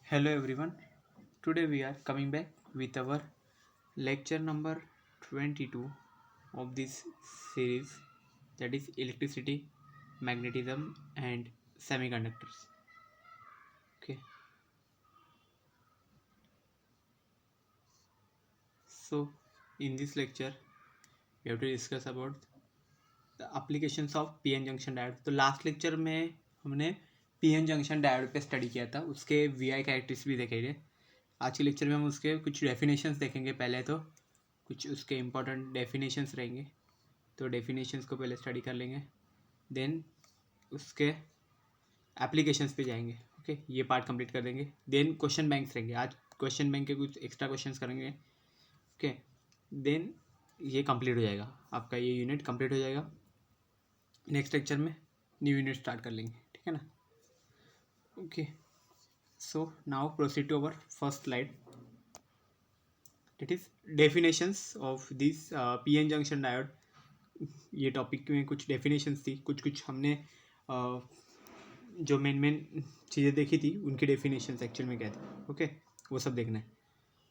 Hello everyone. Today we are coming back with our lecture number 22 of this series, that is electricity, magnetism and semiconductors. Okay. So in this lecture we have to discuss about the applications of PN junction diode. तो last lecture में हमने PN junction diode पे study किया था, उसके VI characteristics भी देखेंगे। आज के लेक्चर में हम उसके कुछ डेफिनेशंस देखेंगे। पहले तो कुछ उसके इम्पोर्टेंट डेफिनेशंस रहेंगे, तो डेफिनेशंस को पहले स्टडी कर लेंगे, देन उसके एप्लीकेशंस पे जाएंगे। ओके, ये पार्ट कंप्लीट कर देंगे। देन क्वेश्चन बैंक्स रहेंगे, आज क्वेश्चन बैंक के कुछ एक्स्ट्रा क्वेश्चंस करेंगे। ओके, देन ये कंप्लीट हो जाएगा, आपका ये यूनिट कंप्लीट हो जाएगा। नेक्स्ट लेक्चर में न्यू यूनिट स्टार्ट कर लेंगे, ठीक है ना। Okay, so now proceed to our first slide, that is definitions of this PN junction diode. ये टॉपिक में कुछ डेफिनेशंस थी, कुछ हमने जो मेन चीज़ें देखी थी उनकी डेफिनेशंस एक्चुअल में क्या थे। ओके, वो सब देखना है।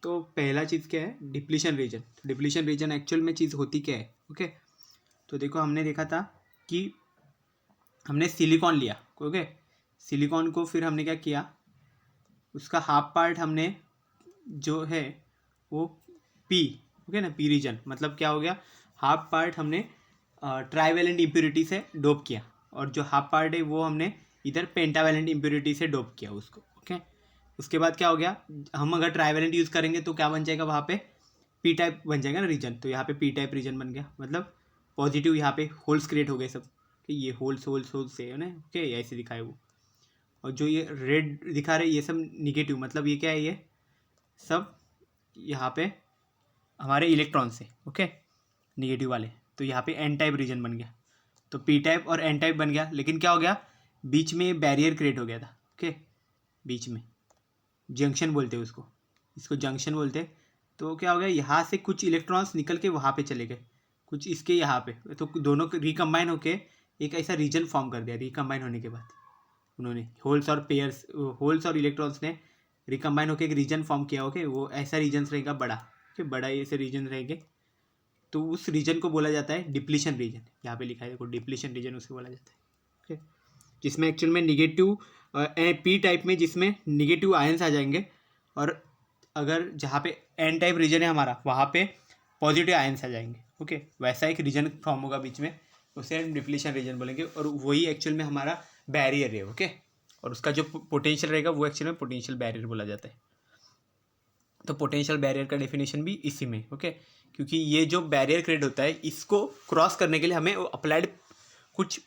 तो पहला चीज़ क्या है, depletion reason. Depletion region actual में चीज़ होती क्या है। ओके, तो देखो हमने देखा था कि हमने सिलिकॉन लिया। ओके, सिलिकॉन को फिर हमने क्या किया, उसका हाफ पार्ट हमने जो है वो पी, ओके ना, पी रीजन मतलब क्या हो गया, हाफ पार्ट हमने ट्राईवैलेंट इम्प्योरिटी से डोप किया, और जो हाफ पार्ट है वो हमने इधर पेंटावैलेंट इम्प्योरिटी से डोप किया उसको। ओके, उसके बाद क्या हो गया, हम अगर ट्राईवैलेंट यूज़ करेंगे तो क्या बन जाएगा, वहाँ पे पी टाइप बन जाएगा ना रीजन। तो यहाँ पे पी टाइप रीजन बन गया, मतलब पॉजिटिव, यहाँ पे होल्स क्रिएट हो गए सब कि ये होल्स से है ना। ओके, ऐसे दिखाए वो, और जो ये रेड दिखा रहे ये सब निगेटिव, मतलब ये क्या है, ये सब यहाँ पे हमारे इलेक्ट्रॉन्स है। ओके, निगेटिव वाले, तो यहाँ पे एन टाइप रीजन बन गया। तो पी टाइप और एन टाइप बन गया, लेकिन क्या हो गया, बीच में बैरियर क्रिएट हो गया था। ओके, बीच में जंक्शन बोलते हैं उसको, इसको जंक्शन बोलते हैं। तो क्या हो गया, यहाँ से कुछ इलेक्ट्रॉन्स निकल के वहाँ पे चले गए, कुछ इसके यहाँ पे, तो दोनों रिकम्बाइन होके एक ऐसा रीजन फॉर्म कर दिया। रिकम्बाइन होने के बाद उन्होंने होल्स और इलेक्ट्रॉन्स ने रिकम्बाइन होकर एक रीजन फॉर्म किया। ओके, वो ऐसा रीजन रहेगा बड़ा, ओके, बड़ा ऐसे रीजन रहेंगे, तो उस रीजन को बोला जाता है डिप्लीशन रीजन। यहाँ पे लिखा है देखो, डिप्लीशन रीजन उसे बोला जाता है। ओके, जिसमें एक्चुअल में निगेटिव पी टाइप में जिसमें निगेटिव आयंस आ जाएंगे, और अगर जहाँ पे एन टाइप रीजन है हमारा, वहाँ पे पॉजिटिव आयंस आ जाएंगे। ओके, वैसा एक रीजन फॉर्म होगा बीच में, उसे हम डिप्लीशन रीजन बोलेंगे, और वही एक्चुअल में हमारा बैरियर है। ओके, और उसका जो पोटेंशियल रहेगा वो एक्चुअल में पोटेंशियल बैरियर बोला जाता है। तो पोटेंशियल बैरियर का डेफिनेशन भी इसी में। ओके, क्योंकि ये जो बैरियर क्रिएट होता है, इसको क्रॉस करने के लिए हमें अप्लाइड कुछ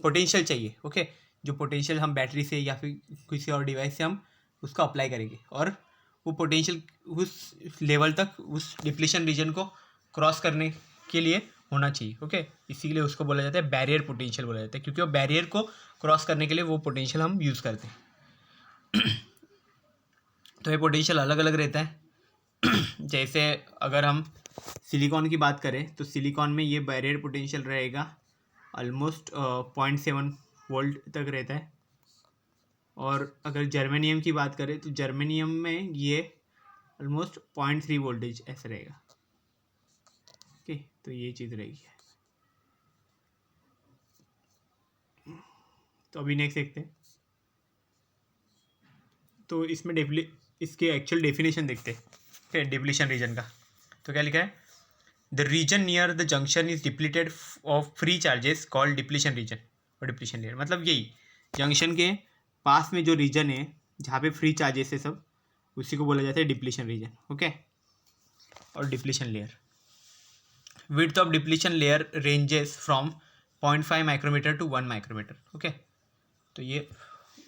पोटेंशियल चाहिए। ओके, जो पोटेंशियल हम बैटरी से या फिर किसी और डिवाइस से हम उसको अप्लाई करेंगे, और वो पोटेंशियल उस लेवल तक उस डिप्लीशन रीजन को क्रॉस करने के लिए होना चाहिए। ओके, इसीलिए उसको बोला जाता है बैरियर पोटेंशियल बोला जाता है, क्योंकि वो बैरियर को क्रॉस करने के लिए वो पोटेंशियल हम यूज़ करते हैं। तो ये पोटेंशियल अलग अलग रहता है। जैसे अगर हम सिलिकॉन की बात करें, तो सिलिकॉन में ये बैरियर पोटेंशियल रहेगा ऑलमोस्ट 0.7 वोल्ट तक रहता है। और अगर जर्मेनियम की बात करें, तो जर्मेनियम में ये ऑलमोस्ट 0.3 वोल्टेज ऐसा रहेगा। ओके, तो ये चीज़ रहेगी। तो अभी नेक्स्ट देखते हैं। तो इसमें इसके एक्चुअल डेफिनेशन देखते हैं। ओके, डिप्लीशन रीजन का तो क्या लिखा है, the region near the junction is depleted of free charges called depletion region. और डिप्लीशन लेयर मतलब यही, जंक्शन के पास में जो रीजन है जहाँ पे फ्री चार्जेस है सब, उसी को बोला जाता है डिप्लीशन रीजन। ओके, और depletion layer, width of depletion layer ranges from 0.5 micrometre to 1 micrometre. Okay, तो ये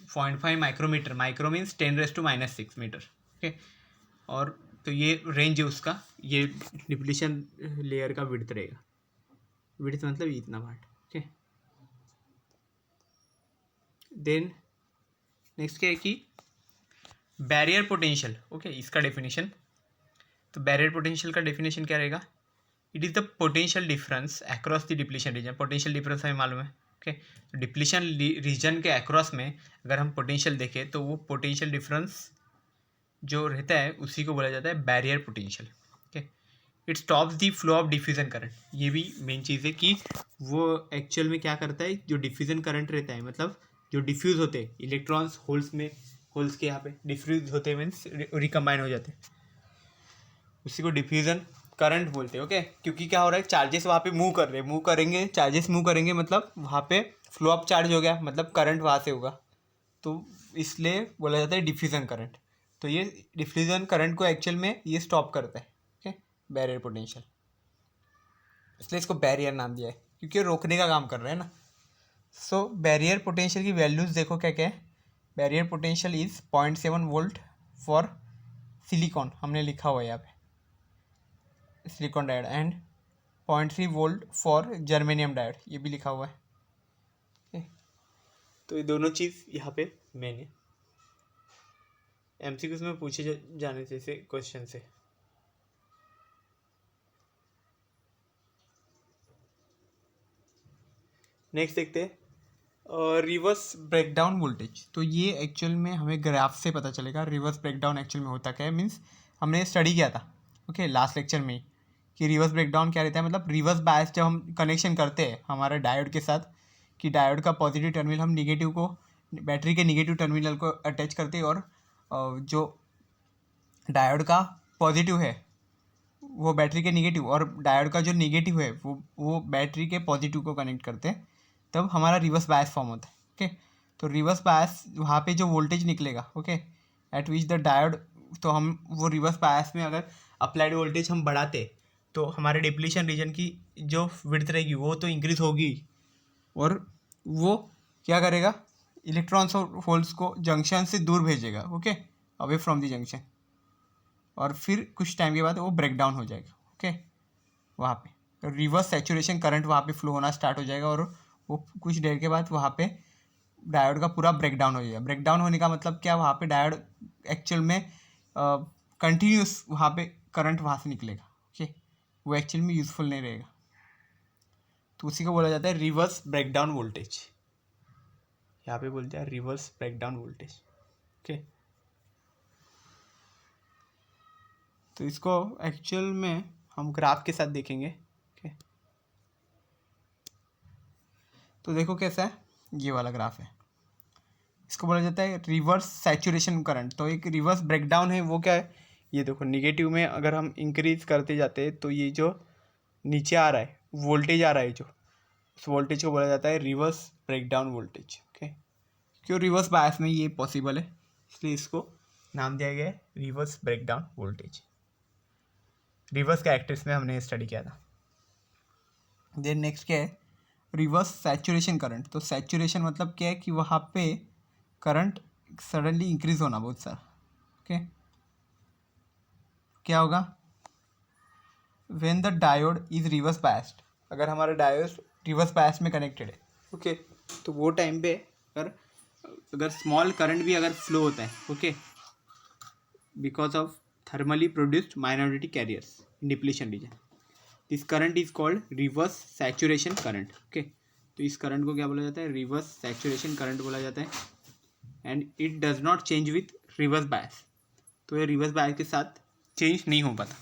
0.5 micrometre, micro means 10⁻⁻⁶ metre. Okay, और तो ये रेंज है उसका, ये डिप्लीशन लेयर का विड्थ रहेगा। विड्थ मतलब इतना पार्ट। ओके, देन नेक्स्ट क्या है कि बैरियर पोटेंशियल। ओके, इसका डेफिनेशन, तो बैरियर पोटेंशियल का डेफिनेशन क्या रहेगा, it is the potential difference across the depletion region. Potential difference हमें मालूम है। ओके, डिप्लीशन रीजन के अक्रॉस में अगर हम पोटेंशियल देखें, तो वो पोटेंशियल डिफरेंस जो रहता है उसी को बोला जाता है barrier potential. Okay, it stops the flow of diffusion current. ये भी मेन चीज़ है कि वो एक्चुअल में क्या करता है, जो डिफ्यूजन करंट रहता है, मतलब जो डिफ्यूज़ होते हैं इलेक्ट्रॉन्स होल्स के यहाँ पे डिफ्यूज होते हैं, मीन्स रिकम्बाइन हो जाते हैं, उसी को डिफ्यूजन करंट बोलते हैं। ओके, क्योंकि क्या हो रहा है, चार्जेस वहाँ पे मूव कर रहे हैं, मूव करेंगे, चार्जेस मूव करेंगे, मतलब वहाँ पे फ्लो ऑफ चार्ज हो गया, मतलब करंट वहाँ से होगा, तो इसलिए बोला जाता है डिफ्यूजन करंट। तो ये डिफ्यूजन करंट को एक्चुअल में ये स्टॉप करता है। ओके, बैरियर पोटेंशियल, इसलिए इसको बैरियर नाम दिया है, क्योंकि ये रोकने का काम कर रहा है ना। सो बैरियर पोटेंशियल की वैल्यूज़ देखो क्या क्या है। Barrier potential is 0.7 volt for silicon, हमने लिखा हुआ है यहाँ पे silicon diode, and 0.3 volt for germanium diode, ये भी लिखा हुआ है। तो ये दोनों चीज़ यहाँ पे मेन है, एमसीक्यूज में पूछे जाने जैसे क्वेश्चन से। नेक्स्ट देखते हैं रिवर्स ब्रेकडाउन वोल्टेज। तो ये एक्चुअल में हमें ग्राफ से पता चलेगा रिवर्स ब्रेकडाउन एक्चुअल में होता क्या है। मीन्स हमने स्टडी किया था ओके लास्ट लेक्चर में कि रिवर्स ब्रेकडाउन क्या रहता है। मतलब रिवर्स बायस जब हम कनेक्शन करते हैं हमारे डायोड के साथ, कि डायोड का पॉजिटिव टर्मिनल हम निगेटिव को बैटरी के निगेटिव टर्मिनल को अटैच करते हैं, और जो डायोड का पॉजिटिव है वो बैटरी के निगेटिव, और डायोड का जो निगेटिव है वो बैटरी के पॉजिटिव को कनेक्ट करते हैं, तब हमारा रिवर्स बायस फॉर्म होता है। ओके, तो रिवर्स बायस वहाँ पे जो वोल्टेज निकलेगा okay eight which the diode, तो हम वो रिवर्स बायस में अगर अप्लाइड वोल्टेज हम बढ़ाते तो हमारे डिप्लीशन रीजन की जो विड्थ रहेगी वो तो इंक्रीज होगी, और वो क्या करेगा, इलेक्ट्रॉन्स और होल्स को जंक्शन से दूर भेजेगा, okay away from the junction, और फिर कुछ टाइम के बाद वो ब्रेक डाउन हो जाएगा। ओके, वहाँ पे रिवर्स सैचुरेशन करंट वहाँ पे फ्लो होना स्टार्ट हो जाएगा, और वो कुछ देर के बाद वहाँ पे डायोड का पूरा ब्रेक डाउन हो जाएगा। ब्रेक डाउन होने का मतलब क्या, वहाँ पे डायोड एक्चुअल में कंटिन्यूस वहाँ पे करंट वहाँ से निकलेगा। ओके, वो एक्चुअल में यूजफुल नहीं रहेगा, तो उसी को बोला जाता है रिवर्स ब्रेकडाउन वोल्टेज। यहाँ पे बोलते हैं रिवर्स ब्रेकडाउन वोल्टेज। ओके, तो इसको एक्चुअल में हम ग्राफ के साथ देखेंगे। ओके, तो देखो कैसा है, ये वाला ग्राफ है, इसको बोला जाता है रिवर्स सैचुरेशन करंट। तो एक रिवर्स ब्रेकडाउन है वो क्या है, ये देखो निगेटिव में अगर हम इंक्रीज करते जाते हैं तो ये जो नीचे आ रहा है वोल्टेज आ रहा है, जो उस वोल्टेज को बोला जाता है रिवर्स ब्रेकडाउन वोल्टेज। ओके, क्यों रिवर्स बायस में ये पॉसिबल है, इसलिए इसको नाम दिया गया है reverse breakdown voltage. Reverse characters में हमने स्टडी किया था। देन नेक्स्ट क्या है, रिवर्स सैचुरेशन करंट। तो सैचुरेशन मतलब क्या है कि वहाँ पे करंट सडनली इंक्रीज होना बहुत सारा। ओके, क्या होगा, when the diode is reverse biased, अगर हमारा डायोड रिवर्स बायस में कनेक्टेड है ओके तो वो टाइम पे अगर स्मॉल करंट भी अगर फ्लो होता है okay because of thermally produced minority carriers in depletion region, this current is called reverse saturation current. Okay, तो इस करंट को क्या बोला जाता है, रिवर्स सैचुरेशन करंट बोला जाता है, and it does not change with reverse bias. तो ये रिवर्स बायस के साथ चेंज नहीं हो पाता।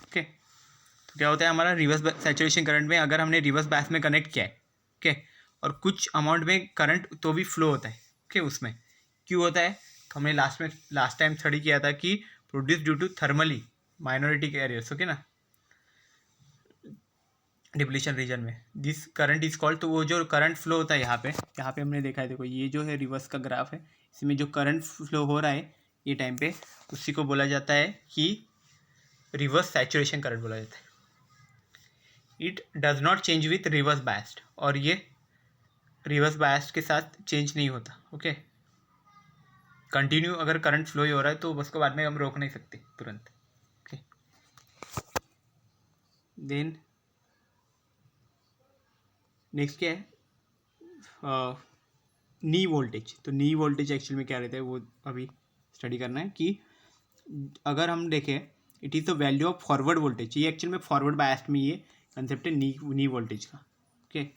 ओके, तो क्या होता है हमारा रिवर्स सैचुरेशन करंट में, अगर हमने रिवर्स बायस में कनेक्ट किया है ओके और कुछ अमाउंट में करंट तो भी फ्लो होता है ओके उसमें क्यों होता है, तो हमने लास्ट टाइम स्टडी किया था कि produce due to thermally minority carriers okay ना, डिप्लीशन रीजन में दिस करंट इज कॉल्ड। तो वो जो करंट फ्लो होता है यहाँ पे हमने देखा है, देखो ये जो है रिवर्स का ग्राफ है, इसमें जो करंट फ्लो हो रहा है ये टाइम पे उसी को बोला जाता है कि रिवर्स सैचुरेशन करंट बोला जाता है। It does not change with reverse biased, और ये रिवर्स बायस्ड के साथ चेंज नहीं होता। ओके, कंटिन्यू अगर करंट फ्लो ही हो रहा है तो उसको बाद में हम रोक नहीं सकते तुरंत। ओके, देन नेक्स्ट क्या है, नी वोल्टेज। तो नी वोल्टेज एक्चुअल में क्या रहता है वो अभी स्टडी करना है, कि अगर हम देखें it is the value of forward voltage. ये एक्चुअल में फॉरवर्ड बायस्ड में ये कंसेप्ट है नी वोल्टेज का। ओके,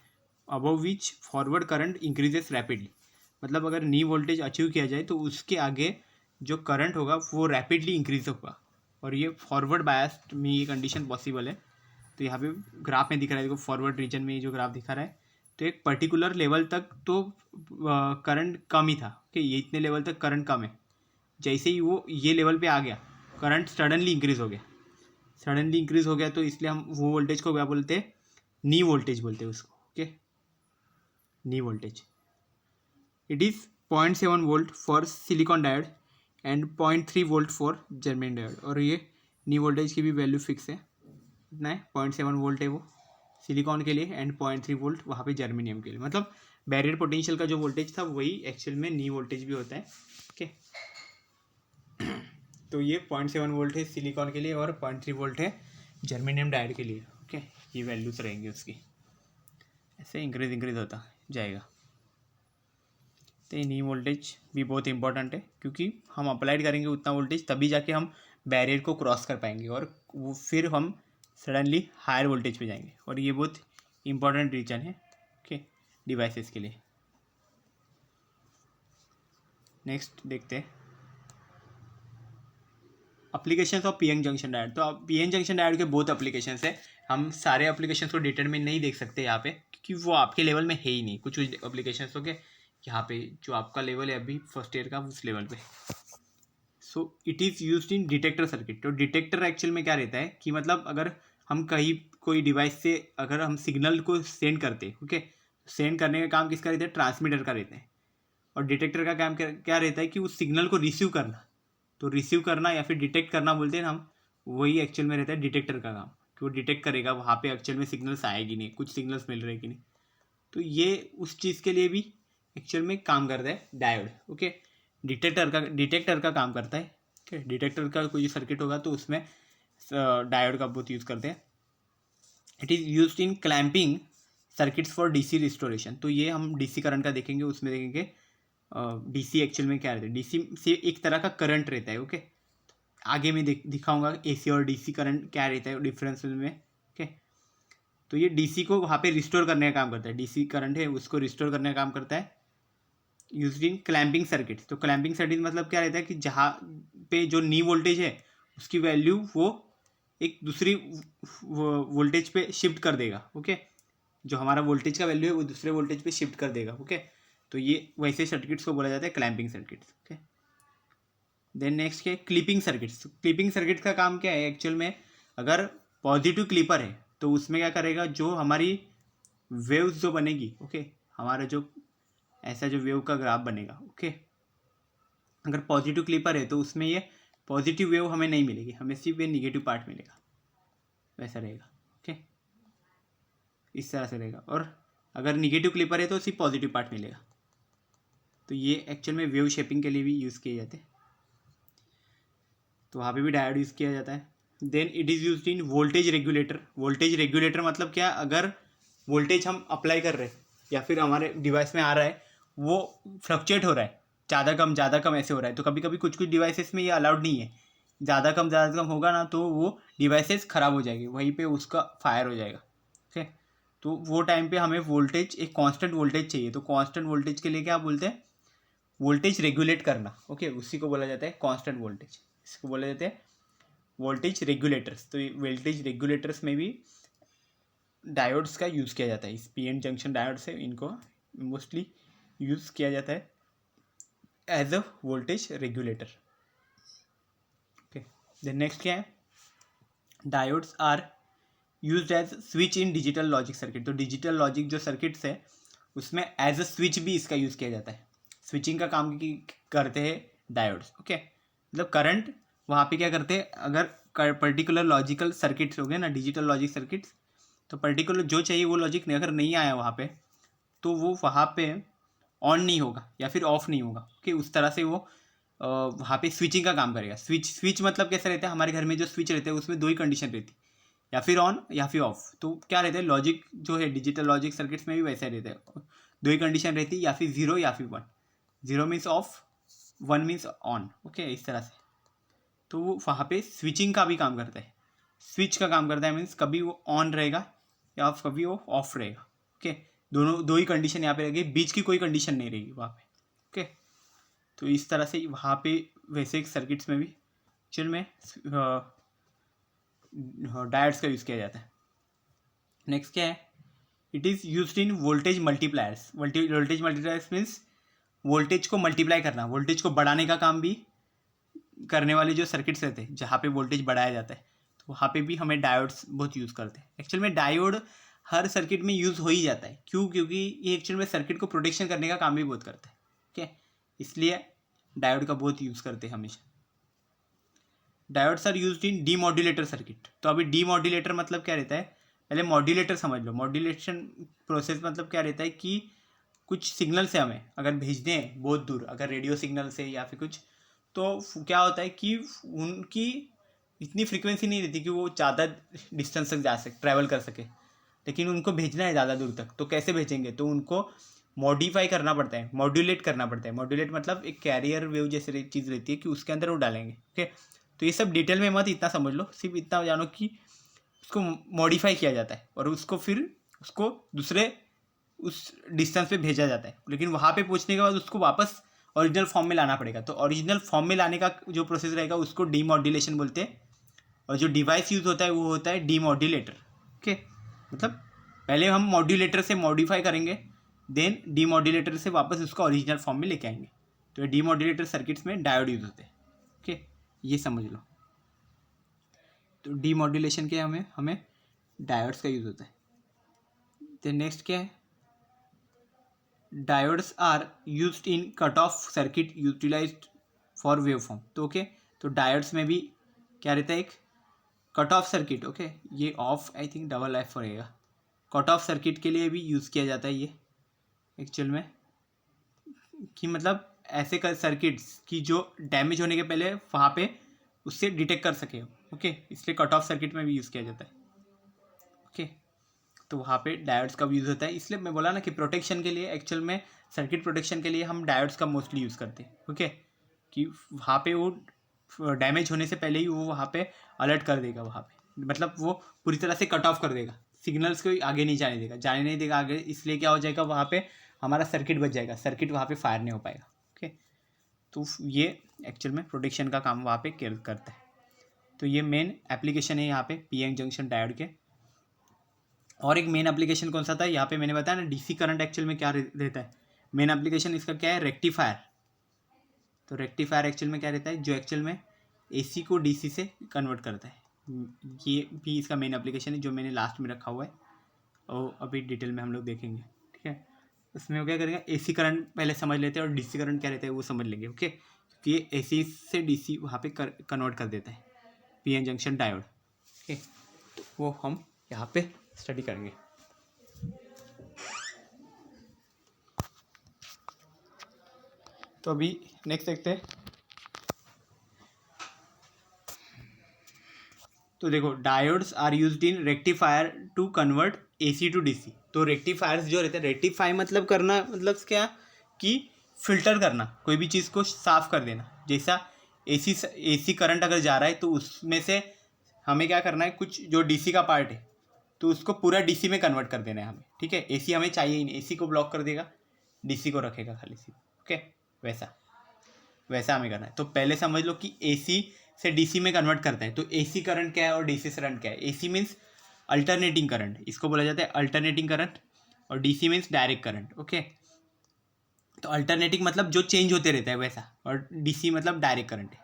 अबव विच फॉरवर्ड करंट इंक्रीजेस रैपिडली, मतलब अगर नी वोल्टेज अचीव किया जाए तो उसके आगे जो करंट होगा वो रैपिडली इंक्रीज होगा, और ये फॉरवर्ड बायस्ड में ये कंडीशन पॉसिबल है। तो यहाँ पे ग्राफ में दिख रहा है, देखो फॉरवर्ड रीजन में ये जो ग्राफ दिखा रहा है, तो एक पर्टिकुलर लेवल तक तो करंट कम ही था, कि ये इतने लेवल तक करंट कम है। जैसे ही वो ये लेवल पे आ गया, करंट सडनली इंक्रीज हो गया, सडनली इंक्रीज हो गया, तो इसलिए हम वो वोल्टेज को क्या बोलते हैं, नी वोल्टेज बोलते हैं उसको। Okay, knee voltage. It is 0.7 volt for silicon diode and 0.3 volt for germanium diode. और ये नी वोल्टेज की भी वैल्यू फिक्स है, इतना है, 0.7 वोल्ट है वो सिलिकॉन के लिए एंड 0.3 वोल्ट वहाँ पे जर्मेनियम के लिए। मतलब बैरियर पोटेंशियल का जो वोल्टेज था वही एक्चुअल में नी वोल्टेज भी होता है। ओके, तो ये 0.7 वोल्ट है सिलिकॉन के लिए और 0.3 वोल्ट है जर्मेनियम डायोड के लिए। ओके, ये वैल्यूज रहेंगी उसकी, ऐसे इंक्रीज होता जाएगा। तो ये नी वोल्टेज भी बहुत इंपॉर्टेंट है, क्योंकि हम अप्लाइड करेंगे उतना वोल्टेज तभी जाके हम बैरियर को क्रॉस कर पाएंगे, और वो फिर हम सडनली हायर वोल्टेज पे जाएंगे, और ये बहुत इंपॉर्टेंट रीजन है ओके डिवाइसेस के लिए। नेक्स्ट देखते हैं applications of PN junction diode. तो पीएन जंक्शन डायोड के बहुत एप्लीकेशंस है, हम सारे एप्लीकेशंस को डिटेल में नहीं देख सकते यहाँ पे, क्योंकि वो आपके लेवल में है ही नहीं। कुछ कुछ एप्लीकेशंस हो गए यहाँ पे जो आपका लेवल है अभी फर्स्ट ईयर का, उस लेवल पे। So it is used in detector circuit. तो डिटेक्टर एक्चुअल में क्या रहता है कि मतलब अगर हम कहीं कोई डिवाइस से अगर हम सिग्नल को सेंड करते हैं, ओके, सेंड करने का काम किसका रहता है, ट्रांसमीटर का रहता है, और डिटेक्टर का काम क्या रहता है कि उस सिग्नल को रिसीव करना। तो रिसीव करना या फिर डिटेक्ट करना बोलते हैं ना हम, वही एक्चुअल में रहता है डिटेक्टर का काम, कि वो डिटेक्ट करेगा वहाँ पे एक्चुअल में सिग्नल्स आएगी नहीं, कुछ सिग्नल्स मिल रहे कि नहीं। तो ये उस चीज़ के लिए भी एक्चुअल में काम करता है डायोड। ओके, डिटेक्टर का काम करता है। ओके, डिटेक्टर का कोई सर्किट होगा तो उसमें डायोड का बहुत यूज़ करते हैं। It is used in clamping circuits for DC restoration. तो ये हम डीसी करंट का देखेंगे, उसमें देखेंगे डीसी एक्चुअल में क्या रहता है। डीसी से एक तरह का करंट रहता है। ओके, आगे मैं दिखाऊंगा एसी और डीसी करंट क्या रहता है डिफरेंस में। ओके, तो ये डीसी को वहाँ पे रिस्टोर करने का काम करता है, डीसी करंट है उसको रिस्टोर करने का काम करता है यूज्ड इन क्लैंपिंग सर्किट। तो क्लैंपिंग सर्किट मतलब क्या रहता है कि जहाँ पे जो नी वोल्टेज है उसकी वैल्यू वो एक दूसरी वोल्टेज पे शिफ्ट कर देगा। ओके, जो हमारा वोल्टेज का वैल्यू है वो दूसरे वोल्टेज पे शिफ्ट कर देगा। ओके, तो ये वैसे सर्किट्स को बोला जाता है clamping circuits. Okay, then next क्या है, क्लिपिंग सर्किट्स। क्लिपिंग सर्किट का काम क्या है एक्चुअल में, अगर पॉजिटिव क्लिपर है तो उसमें क्या करेगा, जो हमारी वेव्स जो बनेगी, ओके, हमारा जो ऐसा जो वेव का ग्राफ बनेगा, ओके, अगर पॉजिटिव क्लिपर है तो उसमें ये पॉजिटिव वेव हमें नहीं मिलेगी, हमें सिर्फ ये निगेटिव पार्ट मिलेगा, वैसा रहेगा। ओके, इस तरह से रहेगा। और अगर निगेटिव क्लिपर है तो सिर्फ पॉजिटिव पार्ट मिलेगा। तो ये एक्चुअल में वेव शेपिंग के लिए भी यूज़ किए जाते हैं, तो वहाँ पे भी डायोड यूज़ किया जाता है। Then it is used in voltage regulator. Voltage regulator मतलब क्या, अगर वोल्टेज हम अप्लाई कर रहे हैं या फिर हमारे डिवाइस में आ रहा है वो फ्लक्चुएट हो रहा है, ज़्यादा कम ऐसे हो रहा है, तो कभी कभी कुछ डिवाइसेस में ये अलाउड नहीं है। ज़्यादा कम होगा ना तो वो डिवाइसेस ख़राब हो जाएगी, वहीं पे उसका फायर हो जाएगा। ओके, तो वो टाइम पे हमें वोल्टेज, एक कांस्टेंट वोल्टेज चाहिए। तो कांस्टेंट वोल्टेज के लिए क्या बोलते हैं, वोल्टेज रेगुलेट करना। ओके, उसी को बोला जाता है कांस्टेंट वोल्टेज, इसको बोला जाता है वोल्टेज रेगुलेटर्स। तो वोल्टेज रेगुलेटर्स में भी डायोड्स का यूज़ किया जाता है। इस पीएन जंक्शन डायोड से इनको मोस्टली यूज़ किया जाता है as a voltage regulator. Okay, then next क्या है, diodes are used as switch in digital logic circuit. तो डिजिटल लॉजिक जो सर्किट्स है उसमें एज अ स्विच भी इसका यूज़ किया जाता है, स्विचिंग का काम करते हैं डायोड्स। ओके, मतलब करंट वहाँ पे क्या करते हैं, अगर पर्टिकुलर लॉजिकल सर्किट्स हो गए ना, डिजिटल लॉजिक सर्किट्स, तो पर्टिकुलर जो चाहिए वो लॉजिक अगर नहीं आया वहाँ पे तो वो वहाँ पे ऑन नहीं होगा या फिर ऑफ नहीं होगा। ओके, उस तरह से वो वहाँ पे स्विचिंग का काम करेगा। स्विच मतलब कैसा रहता है, हमारे घर में जो स्विच रहते हैं उसमें दो ही कंडीशन रहती है, या फिर ऑन या फिर ऑफ। तो क्या रहता है, लॉजिक जो है डिजिटल लॉजिक सर्किट्स में भी वैसा रहता है, दो ही कंडीशन रहती है, या फिर जीरो या फिर one. Zero means of, one means on. Okay, इस तरह से तो वो वहाँ पे स्विचिंग का भी काम करता है। स्विच का काम करता है मीन्स कभी वो ऑन रहेगा या कभी वो ऑफ रहेगा। ओके, दो ही कंडीशन यहाँ पे रहेगी, बीच की कोई कंडीशन नहीं रहेगी वहाँ पे। ओके, तो इस तरह से वहाँ पे वैसे सर्किट्स में भी एक्चुअल में डायोड्स का यूज़ किया जाता है। नेक्स्ट क्या है, it is used in voltage multipliers. Voltage multipliers means voltage को मल्टीप्लाई करना, वोल्टेज को बढ़ाने का काम भी करने वाले जो सर्किट्स रहते हैं जहाँ पे वोल्टेज बढ़ाया जाता है, तो वहाँ पे भी हमें डायोड्स बहुत यूज़ करते हैं। एक्चुअल में डायोड हर सर्किट में यूज़ हो ही जाता है। क्यों? क्योंकि ये एक्चुअल में सर्किट को प्रोटेक्शन करने का काम भी बहुत करता है। ओके, इसलिए डायोड का बहुत यूज़ करते हैं हमेशा। Diodes are used in demodulator circuit. तो अभी डीमॉड्यूलेटर मतलब क्या रहता है, पहले मॉड्यूलेटर समझ लो। मॉड्यूलेशन प्रोसेस मतलब क्या रहता है कि कुछ सिग्नल से हमें अगर भेजने हैं बहुत दूर, अगर रेडियो सिग्नल से या फिर कुछ, तो क्या होता है कि उनकी इतनी फ्रीक्वेंसी नहीं रहती कि वो ज़्यादा डिस्टेंस तक जा सके, ट्रैवल कर सके, लेकिन उनको भेजना है ज़्यादा दूर तक। तो कैसे भेजेंगे, तो उनको मॉडिफाई करना पड़ता है, मॉड्यूलेट करना पड़ता है। मॉड्यूलेट मतलब एक कैरियर वेव जैसे चीज़ रहती है कि उसके अंदर वो डालेंगे। ओके, तो ये सब डिटेल में मत इतना समझ लो, सिर्फ इतना जानो कि उसको मॉडिफाई किया जाता है और उसको फिर उसको दूसरे उस डिस्टेंस पे भेजा जाता है, लेकिन वहाँ पे पहुँचने के बाद उसको वापस ओरिजिनल फॉर्म में लाना पड़ेगा। तो ओरिजिनल फॉर्म में लाने का जो प्रोसेस रहेगा उसको डीमॉड्यूलेशन बोलते हैं, और जो डिवाइस यूज़ होता है वो होता है डीमॉड्यूलेटर। ओके, मतलब पहले हम मॉड्यूलेटर से मॉडिफाई करेंगे, देन डीमॉड्यूलेटर से वापस उसको ओरिजिनल फॉर्म में लेके आएंगे। तो ये डीमॉड्यूलेटर सर्किट्स में डायोड यूज़ होते हैं। ओके, ये समझ लो। तो डीमॉड्यूलेशन के हमें डायोड्स का यूज़ होता है। तो नेक्स्ट क्या है, diodes are used in cut off circuit utilised for wave form. तो ओके, तो डायोड्स में भी क्या रहता है, एक कट ऑफ सर्किट। ओके, ये off I think double F रहेगा। कट ऑफ सर्किट के लिए भी यूज़ किया जाता है ये एक्चुअल में, कि मतलब ऐसे कर सर्किट्स की जो डैमेज होने के पहले वहाँ पे उससे डिटेक्ट कर सके। ओके, इसलिए कट ऑफ सर्किट में भी यूज़ किया जाता है। ओके, तो वहाँ पे डायोड्स का यूज़ होता है। इसलिए मैं बोला ना कि प्रोटेक्शन के लिए, एक्चुअल में सर्किट प्रोटेक्शन के लिए हम डायोड्स का मोस्टली यूज़ करते हैं। ओके, कि वहाँ पे वो डैमेज होने से पहले ही वो वहाँ पे अलर्ट कर देगा, वहाँ पे मतलब वो पूरी तरह से कट ऑफ कर देगा, सिग्नल्स को आगे नहीं जाने नहीं देगा आगे। इसलिए क्या हो जाएगा, वहाँ पे हमारा सर्किट बच जाएगा, सर्किट वहाँ पे फायर नहीं हो पाएगा। ओके, तो ये एक्चुअल में प्रोटेक्शन का काम वहाँ पे करता है। तो ये मेन एप्लीकेशन है यहाँ पे पीएन जंक्शन डायोड के। और एक मेन एप्लीकेशन कौन सा था, यहाँ पे मैंने बताया ना, डीसी करंट एक्चुअल में क्या रहता है, मेन एप्लीकेशन इसका क्या है, रेक्टिफायर। तो रेक्टिफायर एक्चुअल में क्या रहता है, जो एक्चुअल में एसी को डीसी से कन्वर्ट करता है। ये भी इसका मेन एप्लीकेशन है, जो मैंने लास्ट में रखा हुआ है और अभी डिटेल में हम लोग देखेंगे। ठीक है, उसमें क्या करेंगे, एसी करंट पहले समझ लेते हैं और डीसी करंट क्या रहता है वो समझ लेंगे। ओके, क्योंकि ये एसी से डीसी वहाँ पे कन्वर्ट कर देता है पीएन जंक्शन डायोड। ओके, तो वो हम यहाँ पे स्टडी करेंगे। तो अभी नेक्स्ट देखते हैं। तो देखो, diodes are used in rectifier to convert AC to DC. तो रेक्टिफायर्स जो रहते हैं, रेक्टिफाई मतलब करना, मतलब क्या कि फिल्टर करना, कोई भी चीज़ को साफ कर देना। जैसा एसी करंट अगर जा रहा है तो उसमें से हमें क्या करना है, कुछ जो डीसी का पार्ट है तो उसको पूरा डीसी में कन्वर्ट कर देना है हमें। ठीक है, एसी हमें चाहिए ही नहीं, एसी को ब्लॉक कर देगा, डीसी को रखेगा खाली सी। ओके, वैसा हमें करना है। तो पहले समझ लो कि एसी से डीसी में कन्वर्ट करता है। तो एसी करंट क्या है और डीसी करंट क्या है। एसी मीन्स अल्टरनेटिंग करंट, इसको बोला जाता है अल्टरनेटिंग करंट, और DC means direct current. Okay, तो अल्टरनेटिंग मतलब जो चेंज होते रहता है वैसा, और डीसी मतलब डायरेक्ट करंट है।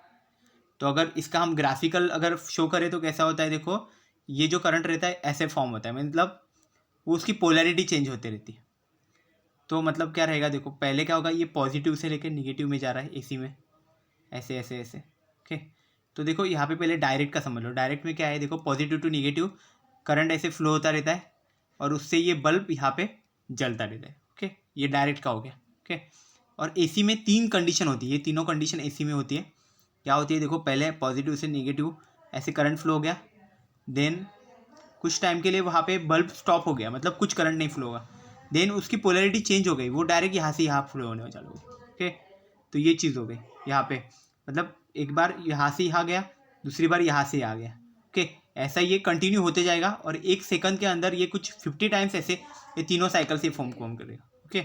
तो अगर इसका हम ग्राफिकल अगर शो करें तो कैसा होता है, देखो ये जो करंट रहता है ऐसे फॉर्म होता है, मतलब वो उसकी पोलैरिटी चेंज होती रहती है। तो मतलब क्या रहेगा, देखो पहले क्या होगा, ये पॉजिटिव से लेकर निगेटिव में जा रहा है एसी में, ऐसे ऐसे ऐसे। ओके, तो देखो यहाँ पे पहले डायरेक्ट का समझ लो। डायरेक्ट में क्या है, देखो पॉजिटिव टू निगेटिव करंट ऐसे फ्लो होता रहता है और उससे ये बल्ब यहाँ पे जलता रहता है। ओके, ये डायरेक्ट का हो गया। ओके, और एसी में 3 कंडीशन होती है, ये तीनों कंडीशन एसी में होती है। क्या होती है, देखो पहले पॉजिटिव से निगेटिव ऐसे करंट फ्लो हो गया, देन कुछ टाइम के लिए वहाँ पे बल्ब स्टॉप हो गया, मतलब कुछ करंट नहीं फ्लो होगा, देन उसकी पोलैरिटी चेंज हो गई, वो डायरेक्ट यहाँ से यहाँ फ्लो होने चालू हो गई। ओके, तो ये चीज़ हो गई यहाँ पे, मतलब एक बार यहाँ से यहाँ गया, दूसरी बार यहाँ से यहाँ गया। ओके, ऐसा ये कंटिन्यू होते जाएगा और 1 सेकंड के अंदर ये कुछ 50 टाइम्स ऐसे ये तीनों साइकिल से फॉर्म करेगा। ओके,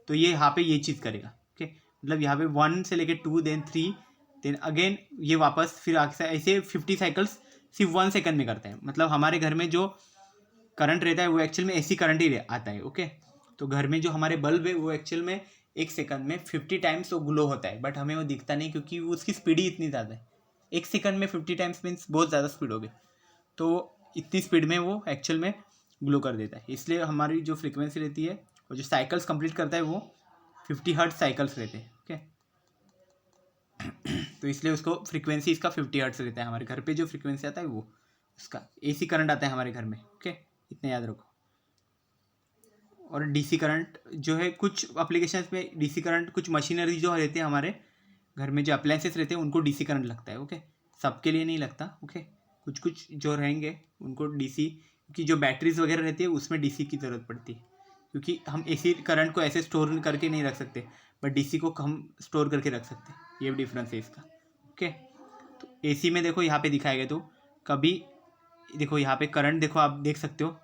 तो ये यहाँ पे ये चीज़ करेगा। ओके, मतलब यहाँ पे 1 से लेके 2 देन 3 देन अगेन ये वापस फिर ऐसे 50 साइकिल्स सिर्फ 1 सेकंड में करते हैं। मतलब हमारे घर में जो करंट रहता है वो एक्चुअल में ऐसी करंट ही आता है। ओके, तो घर में जो हमारे बल्ब है वो एक्चुअल में 1 सेकंड में 50 टाइम्स वो ग्लो होता है, बट हमें वो दिखता नहीं क्योंकि वो उसकी स्पीड ही इतनी ज़्यादा है। 1 सेकंड में 50 टाइम्स मीन्स बहुत ज़्यादा स्पीड हो गई, तो इतनी स्पीड में वो एक्चुअल में ग्लो कर देता है। इसलिए हमारी जो फ्रिक्वेंसी रहती है और जो साइकिल्स कंप्लीट करता है वो 50 हर्ट्ज साइकिल्स रहते हैं। ओके, तो इसलिए उसको फ्रीक्वेंसी इसका 50 हर्ट्ज रहता है। हमारे घर पे जो फ्रीक्वेंसी आता है वो उसका एसी करंट आता है हमारे घर में। ओके, इतना याद रखो। और डीसी करंट जो है कुछ एप्लीकेशंस में डीसी करंट, कुछ मशीनरी जो रहते हैं हमारे घर में, जो अप्लायंसेस रहते हैं उनको डीसी करंट लगता है। ओके, सबके लिए नहीं लगता। ओके, कुछ कुछ जो रहेंगे उनको डीसी, क्योंकि जो बैटरीज वगैरह रहती है उसमें डीसी की ज़रूरत पड़ती है, क्योंकि हम एसी करंट को ऐसे स्टोर करके नहीं रख सकते, बट डीसी को हम स्टोर करके रख सकते हैं। ये भी डिफरेंस है इसका। ओके, तो एसी में देखो यहाँ पे दिखाया गया, तो कभी देखो यहाँ पे करंट देखो, आप देख सकते हो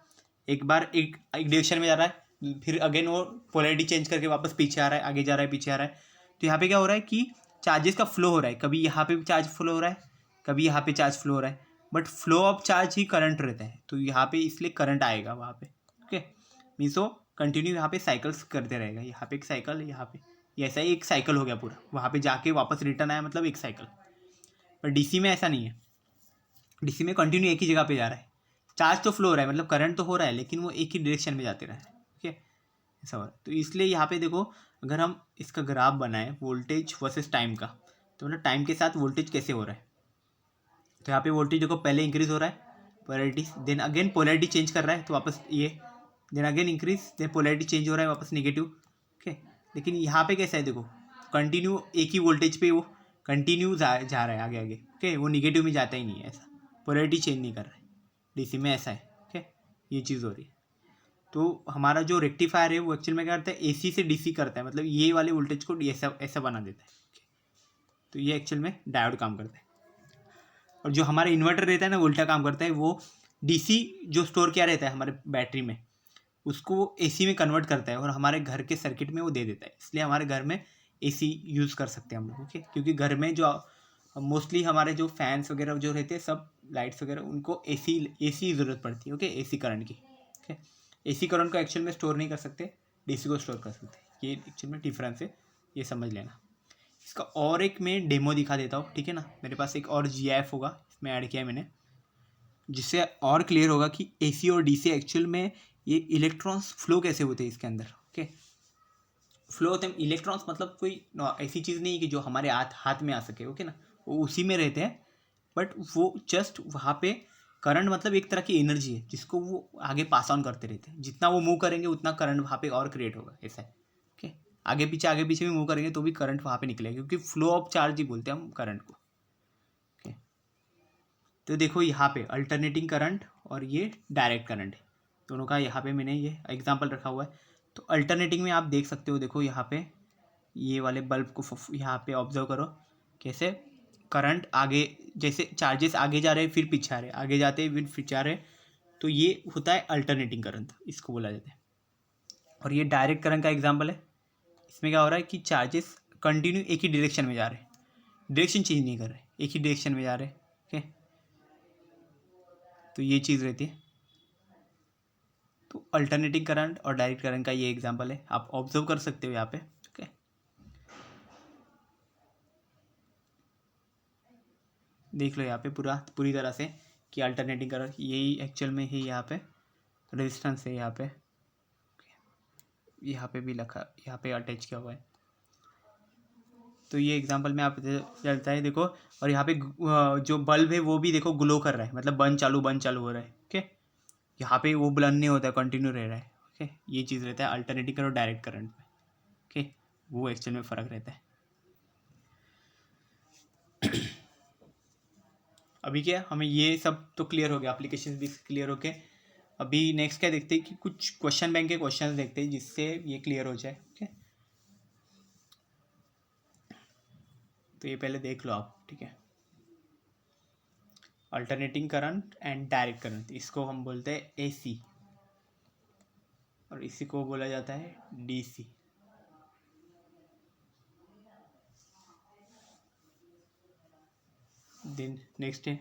एक बार एक डायरेक्शन में जा रहा है, फिर अगेन वो पोलैरिटी चेंज करके वापस पीछे आ रहा है, आगे जा रहा है, पीछे आ रहा है। तो यहाँ पे क्या हो रहा है कि चार्जेस का फ्लो हो रहा है, कभी यहाँ पे चार्ज फ्लो हो रहा है, कभी यहाँ पे चार्ज फ्लो हो रहा है, but flow of charge he current रहता है, तो यहाँ पे इसलिए करंट आएगा वहाँ पे। ओके, मीन्स वो कंटिन्यू यहाँ पे साइकिल्स करते रहेगा। यहाँ पे एक साइकिल, यहाँ पे ये ऐसा ही एक साइकिल हो गया पूरा, वहाँ पे जाके वापस रिटर्न आया, मतलब एक साइकिल। पर डीसी में ऐसा नहीं है, डीसी में कंटिन्यू एक ही जगह पे जा रहा है, चार्ज तो फ्लो हो रहा है, मतलब करंट तो हो रहा है, लेकिन वो एक ही डायरेक्शन में जाते रहा है। ओके, ऐसा हो रहा है। तो इसलिए यहाँ पे देखो, अगर हम इसका ग्राफ बनाएं वोल्टेज वर्सेस टाइम का, तो मतलब टाइम के साथ वोल्टेज कैसे हो रहा है, तो यहाँ पे वोल्टेज देखो पहले इंक्रीज हो रहा है polarity, then again polarity change कर रहा है तो वापस ये, then again increase, then polarity change हो रहा है वापस नेगेटिव। ओके, लेकिन यहाँ पे कैसा है देखो, कंटिन्यू एक ही वोल्टेज पे वो कंटिन्यू जा रहा है आगे आगे। ओके, वो निगेटिव में जाता ही नहीं है, ऐसा पोलैरिटी चेंज नहीं कर रहा है। डीसी में ऐसा है। ओके, ये चीज़ हो रही है। तो हमारा जो रेक्टिफायर है वो एक्चुअल में क्या करता है, एसी से डीसी करता है, मतलब ये वाले वोल्टेज को ऐसा ऐसा बना देता है। तो ये एक्चुअल में डायोड काम करता है। और जो हमारा इन्वर्टर रहता है ना, वो उल्टा काम करता है, वो डीसी जो स्टोर किया रहता है हमारे बैटरी में, उसको वो एसी में कन्वर्ट करता है और हमारे घर के सर्किट में वो दे देता है। इसलिए हमारे घर में एसी यूज़ कर सकते हैं हम लोग। ओके, क्योंकि घर में जो मोस्टली हमारे जो फैंस वगैरह जो रहते हैं, सब लाइट्स वगैरह, उनको एसी ज़रूरत पड़ती है। ओके, एसी करंट की। ओके, एसी करंट को एक्चुअल में स्टोर नहीं कर सकते, डीसी को स्टोर कर सकते हैं। ये एक्चुअल में डिफरेंस है, ये समझ लेना। इसका और एक मैं डेमो दिखा देता हूँ, ठीक है ना। मेरे पास एक और GIF होगा, इसमें ऐड किया है मैंने, जिससे और क्लियर होगा कि एसी और डीसी एक्चुअल में ये इलेक्ट्रॉन्स फ्लो कैसे होते हैं इसके अंदर। ओके, फ्लो होते हैं इलेक्ट्रॉन्स, मतलब कोई ऐसी चीज़ नहीं है कि जो हमारे हाथ में आ सके। ओके ना, वो उसी में रहते हैं, बट वो जस्ट वहाँ पे करंट मतलब एक तरह की एनर्जी है जिसको वो आगे पास ऑन करते रहते हैं। जितना वो मूव करेंगे उतना करंट वहाँ पे और क्रिएट होगा, ऐसा है। ओके, आगे पीछे भी मूव करेंगे तो भी करंट वहाँ पे निकलेगा, क्योंकि फ्लो ऑफ चार्ज ही बोलते हैं हम करंट को। ओके, तो देखो यहाँ पे अल्टरनेटिंग करंट और ये डायरेक्ट करंट है, दोनों का यहाँ पे मैंने ये एग्जांपल रखा हुआ है। तो अल्टरनेटिंग में आप देख सकते हो, देखो यहाँ पे ये वाले बल्ब को यहाँ पे ऑब्जर्व करो, कैसे करंट आगे, जैसे चार्जेस आगे जा रहे हैं फिर पीछे आ रहे हैं, आगे जाते हैं फिर पीछे आ रहे हैं, तो ये होता है अल्टरनेटिंग करंट, इसको बोला जाता है। और ये डायरेक्ट करंट का एग्जाम्पल है। इसमें क्या हो रहा है कि चार्जेस कंटिन्यू एक ही डायरेक्शन में जा रहे हैं, डायरेक्शन चेंज नहीं कर रहे, एक ही डायरेक्शन में जा रहे हैं। ओके, तो ये चीज़ रहती है। तो अल्टरनेटिंग करंट और डायरेक्ट करंट का ये एग्जाम्पल है, आप ऑब्जर्व कर सकते हो यहाँ पे। ओके, देख लो यहाँ पे पूरी तरह से कि अल्टरनेटिंग करंट यही एक्चुअल में ही यहाँ पे रेजिस्टेंस है, यहाँ पे भी लिखा, यहाँ पे अटैच किया हुआ है। तो ये एग्जांपल में आप चलता है देखो, और यहाँ पे जो बल्ब है वो भी देखो ग्लो कर रहा है, मतलब बंद चालू हो रहा है। ओके, यहाँ पे वो बंद नहीं होता है, कंटिन्यू रह रहा है। ओके, ये चीज़ रहता है अल्टरनेटिंग करंट और डायरेक्ट करंट में। ओके, वो एक्चुअल में फ़र्क रहता है। अभी क्या हमें ये सब तो क्लियर हो गया, एप्लीकेशन भी क्लियर हो गए। अभी नेक्स्ट क्या देखते हैं कि कुछ क्वेश्चन बैंक के क्वेश्चन देखते हैं जिससे ये क्लियर हो जाए। ओके, तो ये पहले देख लो आप, ठीक है। Alternating current and direct current, इसको हम बोलते हैं एसी, और इसी को बोला जाता है डीसी। देन नेक्स्ट है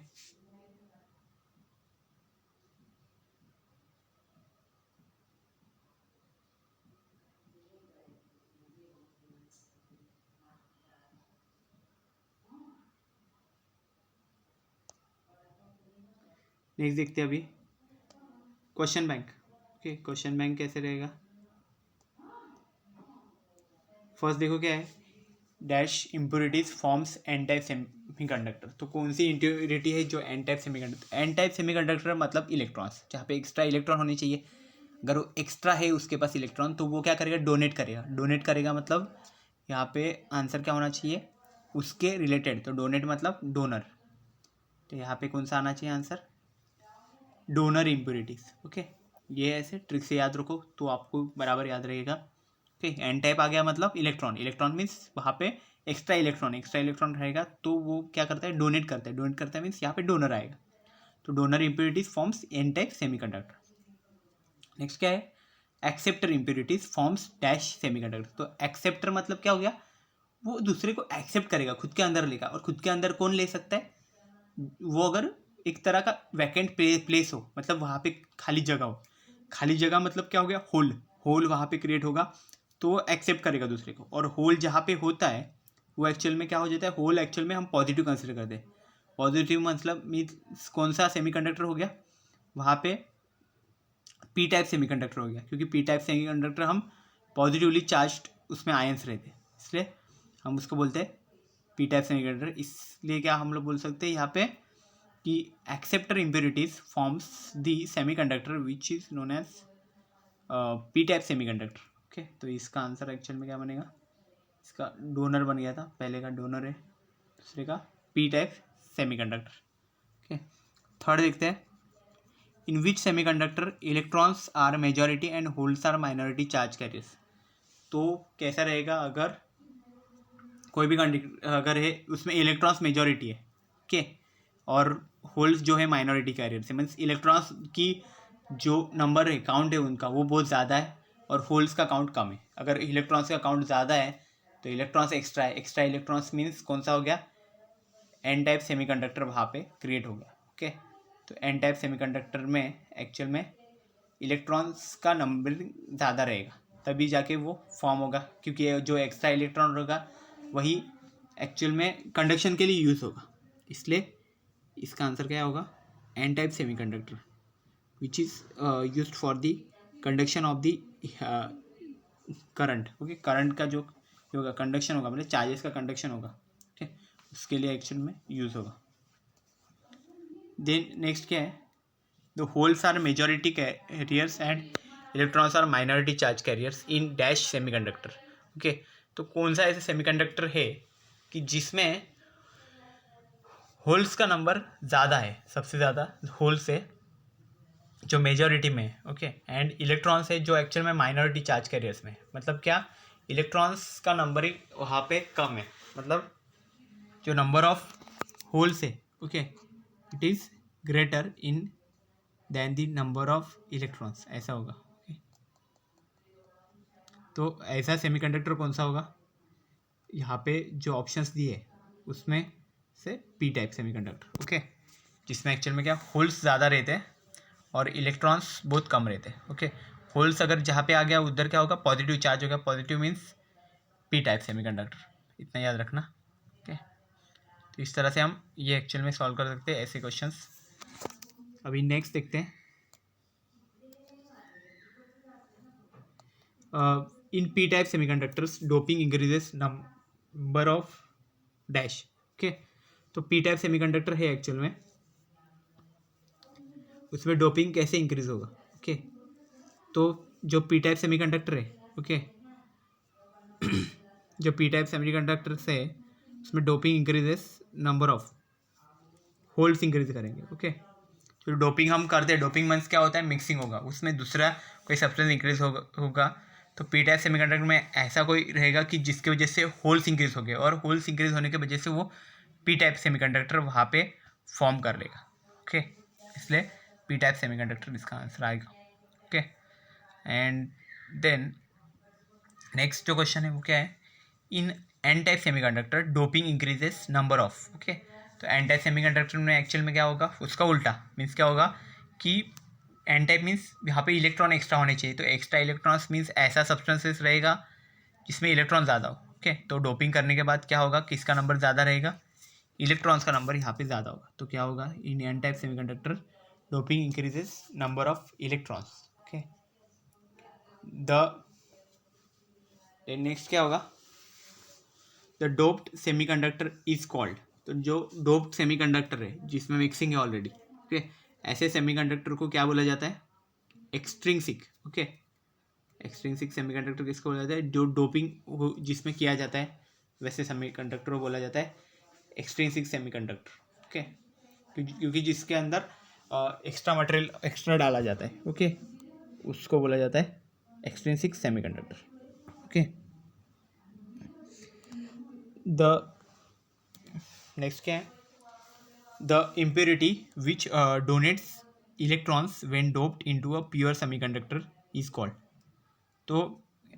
नेक्स्ट देखते हैं अभी question bank. Okay, question bank कैसे रहेगा? फर्स्ट देखो क्या है, dash impurities forms N type semiconductor. तो कौन सी इम्प्योरिटी है जो N type semiconductor? N type semiconductor मतलब इलेक्ट्रॉन्स, जहाँ पे एक्स्ट्रा इलेक्ट्रॉन होने चाहिए। अगर वो एक्स्ट्रा है उसके पास इलेक्ट्रॉन, तो वो क्या करेगा? डोनेट करेगा। डोनेट करेगा मतलब यहाँ पे आंसर क्या होना चाहिए? उसके रिलेटेड। तो डोनेट मतलब डोनर। तो यहाँ पे कौन सा आना चाहिए आंसर? Donor impurities. ओके, ये ऐसे ट्रिक से याद रखो तो आपको बराबर याद रहेगा। ओके, एन टाइप आ गया मतलब इलेक्ट्रॉन। इलेक्ट्रॉन मीन्स वहाँ पे एक्स्ट्रा इलेक्ट्रॉन रहेगा, तो वो क्या करता है? डोनेट करता है। डोनेट करता है मीन्स यहाँ पे डोनर आएगा। तो donor impurities forms N type semiconductor. Next क्या है? Acceptor impurities forms dash semiconductor. तो एक्सेप्टर मतलब क्या हो गया? वो दूसरे को एक्सेप्ट करेगा, खुद के अंदर लेगा। और खुद के अंदर कौन ले सकता है? वो अगर एक तरह का वैकेंट प्लेस हो, मतलब वहाँ पे खाली जगह हो। खाली जगह मतलब क्या हो गया? होल। होल वहाँ पे क्रिएट होगा तो वो एक्सेप्ट करेगा दूसरे को। और होल जहाँ पे होता है वो एक्चुअल में क्या हो जाता है? होल एक्चुअल में हम पॉजिटिव कंसिडर करते हैं। पॉजिटिव मतलब मीन्स कौन सा सेमीकंडक्टर हो गया? वहाँ पे पी टाइप सेमीकंडक्टर हो गया, क्योंकि पी टाइप सेमीकंडक्टर हम पॉजिटिवली चार्ज्ड उसमें आयंस रहते हैं, इसलिए हम उसको बोलते हैं पी टाइप सेमीकंडक्टर। इसलिए क्या हम लोग बोल सकते हैं यहाँ पे कि acceptor impurities forms the semiconductor which is known as P type semiconductor. Okay, तो इसका आंसर एक्चुअल में क्या बनेगा? इसका डोनर बन गया था, पहले का डोनर है, दूसरे का P type semiconductor. Okay, third देखते हैं, in which semiconductor electrons are majority and holes are minority charge carriers. तो कैसा रहेगा अगर कोई भी अगर है उसमें इलेक्ट्रॉन्स मेजॉरिटी है, ओके, और होल्स जो है माइनॉरिटी कैरियर से, मीन्स इलेक्ट्रॉन्स की जो नंबर है, काउंट है उनका, वो बहुत ज़्यादा है और होल्स का काउंट कम है। अगर इलेक्ट्रॉन्स का काउंट ज़्यादा है तो इलेक्ट्रॉन्स एक्स्ट्रा है। एक्स्ट्रा इलेक्ट्रॉन्स मीन्स कौन सा हो गया? एन टाइप सेमीकंडक्टर वहाँ पे क्रिएट हो गया। ओके, तो एन टाइप सेमीकंडक्टर में एक्चुअल में इलेक्ट्रॉन्स का नंबर ज़्यादा रहेगा, तभी जाके वो फॉर्म होगा, क्योंकि जो एक्स्ट्रा इलेक्ट्रॉन होगा वही एक्चुअल में कंडक्शन के लिए यूज़ होगा। इसलिए इसका आंसर क्या होगा? N type semiconductor which is used for the conduction of the current. Okay, current का जो होगा कंडक्शन होगा, मतलब चार्जेस का कंडक्शन होगा। ठीक है, उसके लिए एक्चुअल में यूज़ होगा। देन नेक्स्ट क्या है? The holes are majority carriers and electrons are minority charge carriers in dash semiconductor. Okay, तो कौन सा ऐसा सेमीकंडक्टर है कि जिसमें होल्स का नंबर ज़्यादा है, सबसे ज़्यादा होल्स है जो मेजॉरिटी में है। ओके, एंड इलेक्ट्रॉन्स है जो एक्चुअल में माइनॉरिटी चार्ज कैरियर्स में। मतलब क्या? इलेक्ट्रॉन्स का नंबर ही वहाँ पे कम है, मतलब जो नंबर ऑफ होल्स है, okay, it is greater in than the number of electrons, ऐसा होगा। ओके, तो ऐसा सेमीकंडक्टर कौन सा होगा? यहाँ पे जो ऑप्शंस दिए उसमें से पी टाइप सेमीकंडक्टर। ओके, जिसमें एक्चुअल में क्या? होल्स ज़्यादा रहते हैं और इलेक्ट्रॉन्स बहुत कम रहते हैं। ओके, होल्स अगर जहाँ पे आ गया उधर क्या होगा? पॉजिटिव चार्ज होगा। Positive means P type semiconductor, इतना याद रखना। ओके, तो इस तरह से हम ये एक्चुअल में सॉल्व कर सकते हैं ऐसे क्वेश्चंस। अभी नेक्स्ट देखते हैं, in P type semiconductors doping increases number of dash. Okay, तो पी टाइप सेमीकंडक्टर है एक्चुअल में, उसमें डोपिंग कैसे इंक्रीज होगा? ओके, तो जो पी टाइप सेमीकंडक्टर है, ओके, जो पी टाइप सेमीकंडक्टर से उसमें doping increases number of holes increase करेंगे। ओके, तो डोपिंग हम करते हैं, डोपिंग मीन्स क्या होता है? मिक्सिंग होगा, उसमें दूसरा कोई सब्सटेंस इंक्रीज होगा। तो पी टाइप सेमीकंडक्टर में ऐसा कोई रहेगा कि जिसकी वजह से होल्स इंक्रीज हो गए, और होल्स इंक्रीज होने की वजह से वो पी टाइप सेमीकंडक्टर वहाँ पे फॉर्म कर लेगा। ओके, इसलिए पी टाइप सेमीकंडक्टर इसका आंसर आएगा। ओके, एंड देन नेक्स्ट जो क्वेश्चन है वो क्या है? इन N type semiconductor doping increases number of. Okay, तो तो एन टाइप सेमीकंडक्टर में एक्चुअल में क्या होगा, उसका उल्टा मीन्स क्या होगा कि एन टाइप मीन्स यहाँ पे इलेक्ट्रॉन एक्स्ट्रा होने चाहिए, तो एक्स्ट्रा इलेक्ट्रॉन्स मीन्स ऐसा सब्सटेंसेस रहेगा जिसमें इलेक्ट्रॉन ज़्यादा हो। ओके, तो डोपिंग करने के बाद क्या होगा, किसका नंबर ज़्यादा रहेगा, इलेक्ट्रॉन्स का नंबर यहाँ पे ज़्यादा होगा। तो क्या होगा, इन N type semiconductor doping increases number of electrons. Okay, the next क्या होगा, the doped semiconductor is called. तो जो डोप्ड सेमीकंडक्टर है जिसमें मिक्सिंग है ऑलरेडी, ओके, ऐसे सेमीकंडक्टर को क्या बोला जाता है, एक्सट्रिंसिक। ओके, एक्सट्रिंसिक सेमीकंडक्टर किसको बोला जाता है, जो डोपिंग जिसमें किया जाता है वैसे सेमीकंडक्टर को बोला जाता है एक्सट्रिंसिक सेमीकंडक्टर। ओके, क्योंकि जिसके अंदर एक्स्ट्रा मटेरियल एक्स्ट्रा डाला जाता है, ओके, उसको बोला जाता है extrinsic semiconductor. Okay, the next क्या है, the impurity which donates electrons when doped into a pure semiconductor is called. तो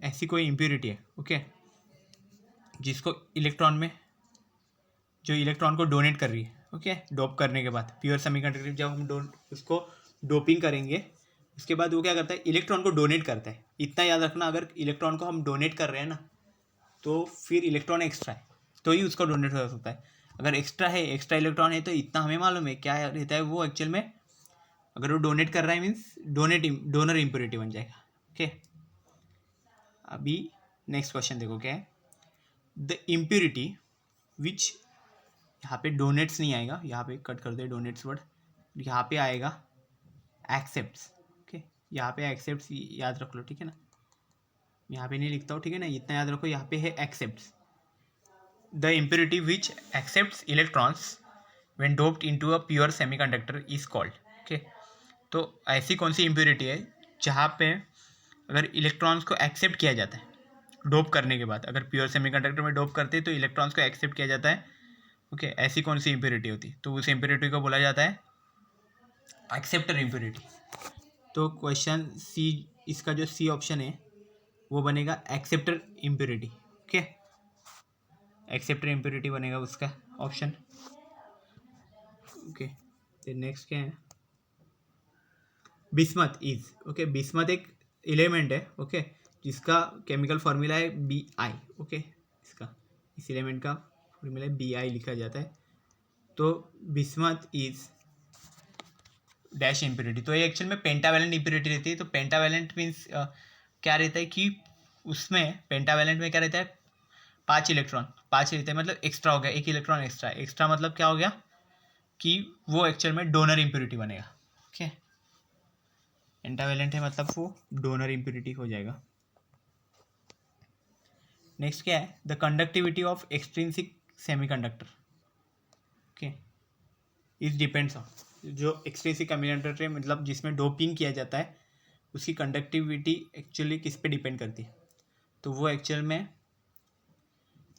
ऐसी कोई इम्प्योरिटी है, ओके, जिसको इलेक्ट्रॉन में, जो इलेक्ट्रॉन को डोनेट कर रही है, ओके, डोप करने के बाद प्योर सेमीकंडक्टर जब हम उसको डोपिंग करेंगे उसके बाद वो क्या करता है, इलेक्ट्रॉन को डोनेट करता है। इतना याद रखना, अगर इलेक्ट्रॉन को हम डोनेट कर रहे हैं ना, तो फिर इलेक्ट्रॉन एक्स्ट्रा है तो ही उसको डोनेट हो सकता है। अगर एक्स्ट्रा है, एक्स्ट्रा इलेक्ट्रॉन है, तो इतना हमें मालूम है क्या रहता है वो एक्चुअल में, अगर वो डोनेट कर रहा है मीन्स डोनर इम्प्योरिटी बन जाएगा। ओके, अभी नेक्स्ट क्वेश्चन देखो क्या है, द इम्प्योरिटी विच, यहाँ पे डोनेट्स नहीं आएगा, यहाँ पे कट कर दे डोनेट्स वर्ड, यहाँ पे आएगा एक्सेप्ट्स। ओके, यहाँ पे एक्सेप्ट्स याद रख लो, ठीक है ना, यहाँ पे नहीं लिखता हूँ, ठीक है ना, इतना याद रखो, यहाँ पे है accepts. The impurity which accepts electrons when doped into a pure semiconductor is called. Okay, तो ऐसी कौन सी इम्प्योरिटी है जहाँ पे अगर इलेक्ट्रॉन्स को एक्सेप्ट किया जाता है डोप करने के बाद, अगर प्योर सेमीकंडक्टर में डोप करते हैं तो इलेक्ट्रॉन्स को एक्सेप्ट किया जाता है। ओके, ऐसी कौन सी इम्प्योरिटी होती है, तो उस इम्प्योरिटी को बोला जाता है एक्सेप्टर इम्प्योरिटी। तो क्वेश्चन सी, इसका जो सी ऑप्शन है वो बनेगा acceptor impurity. Okay, acceptor impurity बनेगा उसका ऑप्शन। ओके, तो नेक्स्ट क्या है, बिस्मथ इज। ओके, बिस्मथ एक एलिमेंट है, ओके, जिसका केमिकल फार्मूला है Bi। ओके, इसका इस एलिमेंट का फार्मूला Bi लिखा जाता है। तो बिस्मथ इज डैश इम्प्योरिटी, तो ये एक्चुअल में पेंटावैलेंट इम्प्योरिटी रहती है। तो पेंटावैलेंट मीन्स क्या रहता है कि उसमें पेंटावैलेंट में क्या रहता है, 5 इलेक्ट्रॉन, 5 रहते हैं, मतलब एक्स्ट्रा हो गया, 1 इलेक्ट्रॉन एक्स्ट्रा। एक्स्ट्रा मतलब क्या हो गया कि वो एक्चुअल में डोनर इम्प्योरिटी बनेगा। ओके, पेंटावैलेंट है मतलब वो डोनर इम्प्योरिटी हो जाएगा। नेक्स्ट क्या है, the conductivity of extrinsic semiconductor. Okay, is depends on, जो एक्सट्रिंसिक सेमीकंडक्टर है मतलब जिसमें डोपिंग किया जाता है, उसकी कंडक्टिविटी एक्चुअली किस पे डिपेंड करती है, तो वो एक्चुअल में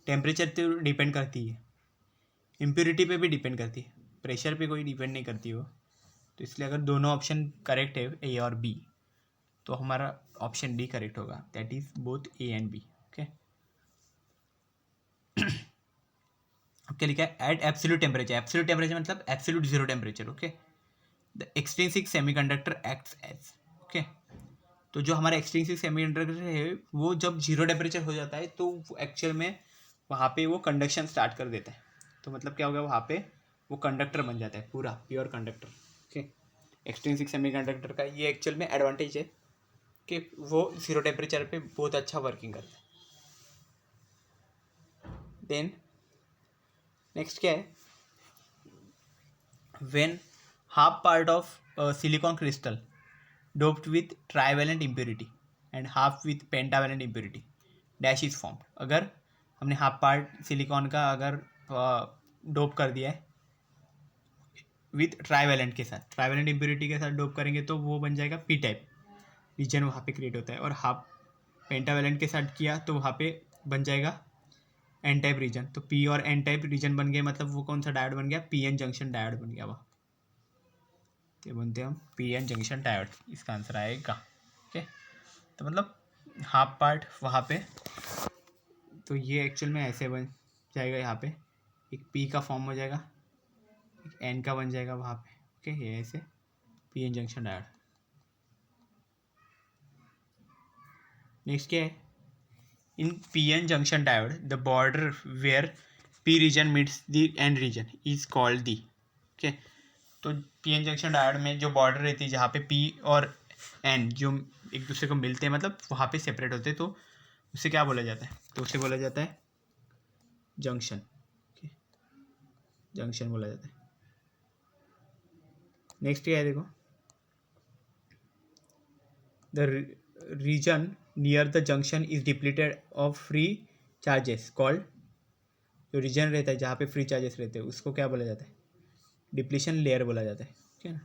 टेम्परेचर पे डिपेंड करती है, इम्प्योरिटी पे भी डिपेंड करती है, प्रेशर पे कोई डिपेंड नहीं करती वो। तो इसलिए अगर दोनों ऑप्शन करेक्ट है ए और बी, तो हमारा ऑप्शन डी करेक्ट होगा, that is both A and B. Okay, क्या लिखा है, at absolute temperature, absolute temperature मतलब absolute zero temperature. Okay, the extrinsic semiconductor acts as. Okay, तो जो हमारा एक्सट्रिंसिक सेमीकंडक्टर है वो जब जीरो टेम्परेचर हो जाता है तो एक्चुअल में वहाँ पे वो कंडक्शन स्टार्ट कर देता है। तो मतलब क्या होगा, वहाँ पे वो कंडक्टर बन जाता है, पूरा pure conductor. Okay, extrinsic semiconductor का ये एक्चुअल में एडवांटेज है कि वो जीरो टेम्परेचर पे बहुत अच्छा वर्किंग करता है। देन नेक्स्ट क्या है, when half part of silicon crystal doped with trivalent impurity and half with pentavalent impurity dash is formed. अगर हमने हाफ पार्ट सिलिकॉन का अगर डोप कर दिया है विथ ट्राइवेलेंट के साथ, ट्राइवेलेंट इम्प्योरिटी के साथ डोप करेंगे तो वो बन जाएगा पी टाइप रीजन, वहाँ पे क्रिएट होता है। और हाफ पेंटावेलेंट के साथ किया तो वहाँ पे बन जाएगा एन टाइप रीजन। तो पी और एन टाइप रीजन बन गए, मतलब वो कौन सा डायोड बन गया, पी एन जंक्शन डायोड बन गया। वह तो बनते हैं हम पी एन जंक्शन डायोड, इसका आंसर आएगा। ओके, तो मतलब हाफ पार्ट वहाँ पे, तो ये एक्चुअल में ऐसे बन जाएगा, यहाँ पे एक पी का फॉर्म हो जाएगा एन का बन जाएगा वहाँ पे। ओके, ये ऐसे P N junction diode. Next क्या है, in P N junction diode the border where P region meets the N region is called the. Okay, तो पी एन जंक्शन डायोड में जो बॉर्डर रहती है जहाँ पे पी और एन जो एक दूसरे को मिलते हैं, मतलब वहाँ पे सेपरेट होते हैं, तो उसे क्या बोला जाता है, तो उसे बोला जाता है जंक्शन। ओके, जंक्शन बोला जाता है। नेक्स्ट क्या है देखो, the region near the junction is depleted of free charges called, जो रीजन रहता है जहाँ पे फ्री चार्जेस रहते हैं उसको क्या बोला जाता है, डिप्लीशन लेयर बोला जाता है। ठीक है ना,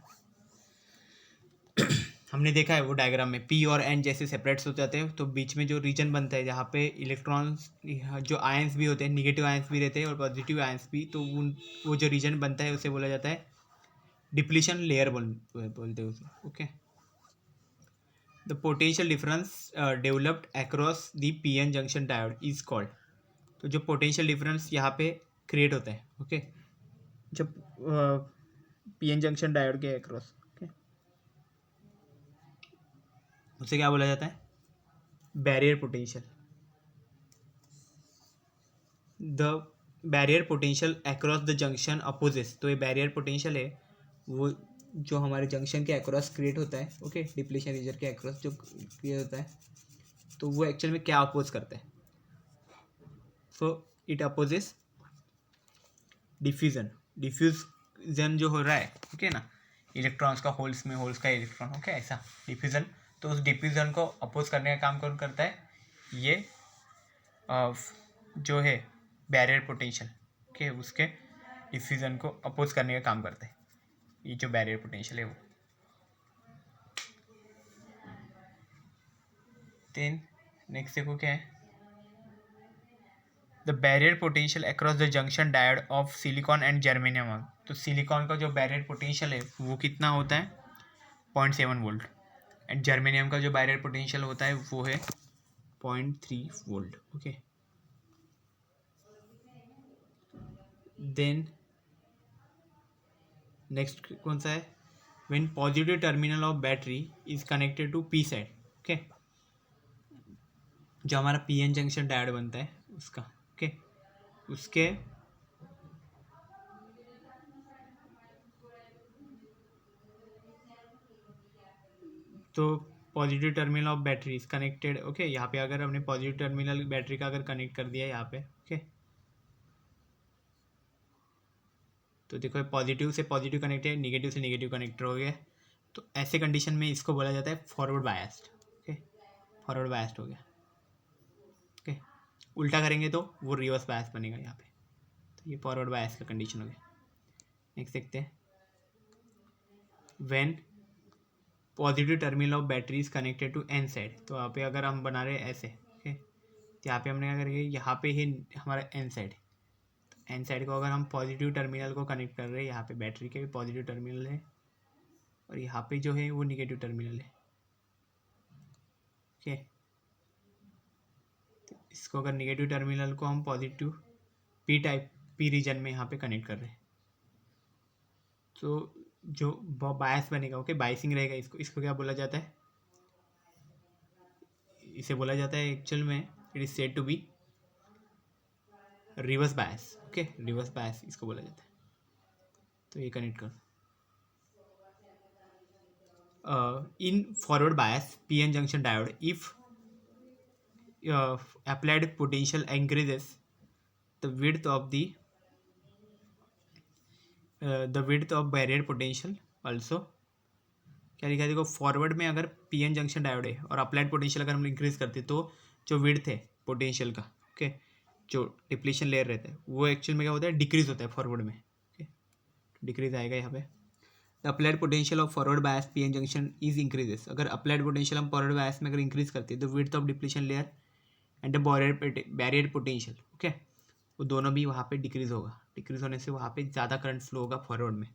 हमने देखा है वो डायग्राम में पी और एन जैसे सेपरेट्स हो जाते हैं, तो बीच में जो रीजन बनता है जहाँ पे इलेक्ट्रॉन्स जो आयंस भी होते हैं, निगेटिव आयंस भी रहते हैं और पॉजिटिव आयंस भी, तो वो जो रीजन बनता है उसे बोला जाता है डिप्लीशन लेयर बोलते हैं उसे। Okay, the potential difference developed across the P N junction diode is called, तो जो पोटेंशियल डिफरेंस यहाँ पे क्रिएट होता है, ओके, जब पी एन जंक्शन डायोड के अक्रॉस, ओके, उसे क्या बोला जाता है, barrier potential. The barrier potential across the junction opposes, तो ये बैरियर पोटेंशियल है वो जो हमारे जंक्शन के अक्रॉस क्रिएट होता है, ओके, डिप्लीशन रीजन के अक्रॉस जो क्रिएट होता है, तो वो एक्चुअल में क्या अपोज करता है, so it opposes diffusion. Diffusion जो हो रहा है, ओके ना, इलेक्ट्रॉन्स का होल्स में, होल्स का इलेक्ट्रॉन, ओके, ऐसा डिफ्यूजन, तो उस डिफ्यूजन को अपोज करने का काम कौन करता है, ये जो है बैरियर पोटेंशियल, ओके, उसके डिफ्यूजन को अपोज करने का काम करता है ये जो बैरियर पोटेंशियल है वो। देन नेक्स्ट देखो क्या है, the barrier potential across the junction diode off silicon and germanium, तो सिलिकॉन का जो बैरियर पोटेंशियल है वो कितना होता है 0.7 वोल्ट, एंड जर्मेनियम का जो बैरियर पोटेंशियल होता है वो है 0.3 वोल्ट। ओके, देन नेक्स्ट कौन सा है, when positive terminal of battery is connected to P side, okay, जो हमारा पी एन जंक्शन डायोड बनता है उसका, ओके, उसके तो positive terminal of battery is connected, okay, यहाँ पे अगर हमने पॉजिटिव टर्मिनल बैटरी का अगर कनेक्ट कर दिया यहाँ पे, ओके, तो देखो पॉजिटिव से पॉजिटिव कनेक्ट है, निगेटिव से निगेटिव कनेक्टर हो गया, तो ऐसे कंडीशन में इसको बोला जाता है forward biased. Okay, forward biased हो गया। ओके, उल्टा करेंगे तो वो रिवर्स बायस बनेगा यहाँ पे, तो ये फॉरवर्ड बायस का कंडीशन हो गया। नेक्स्ट देखते हैं, when positive terminal of battery is connected to N side, तो यहाँ पे अगर हम बना रहे हैं ऐसे, ओके, तो यहाँ पे हमने क्या करेंगे, यहाँ पे ही हमारा एन साइड, एन साइड को अगर हम पॉजिटिव टर्मिनल को कनेक्ट कर रहे हैं, यहाँ पे बैटरी के भी पॉजिटिव टर्मिनल है और यहाँ पे जो है वो निगेटिव टर्मिनल है। ओके, तो इसको अगर निगेटिव टर्मिनल को हम positive P type P region में यहाँ पे कनेक्ट कर रहे हैं, तो जो बायस बनेगा, ओके, बायसिंग रहेगा, इसको इसको क्या बोला जाता है, इसे बोला जाता है एक्चुअल में it is said to be reverse bias. Okay, reverse bias इसको बोला जाता है। तो ये कनेक्ट कर, in forward bias P N junction diode if applied potential increases the width of the width of barrier potential also, क्या लिखा है देखो, फॉरवर्ड में अगर पी एन जंक्शन डायोड है और अप्लाइड पोटेंशियल अगर हम इंक्रीज करते हैं तो जो विड्थ है पोटेंशियल का, ओके, जो डिप्लीशन लेयर रहता है वो एक्चुअल में क्या होता है, डिक्रीज होता है फॉरवर्ड में। ओके, डिक्रीज आएगा यहाँ पे। The applied potential of forward bias P N junction is increases, अगर अप्लाइड पोटेंशियल हम फॉरवर्ड बायस में अगर इंक्रीज करते हैं तो width of depletion layer and barrier potential, okay, वो दोनों भी वहाँ पे डिक्रीज होगा, डिक्रीज होने से वहाँ पे ज़्यादा करंट फ्लो होगा फॉरवर्ड में।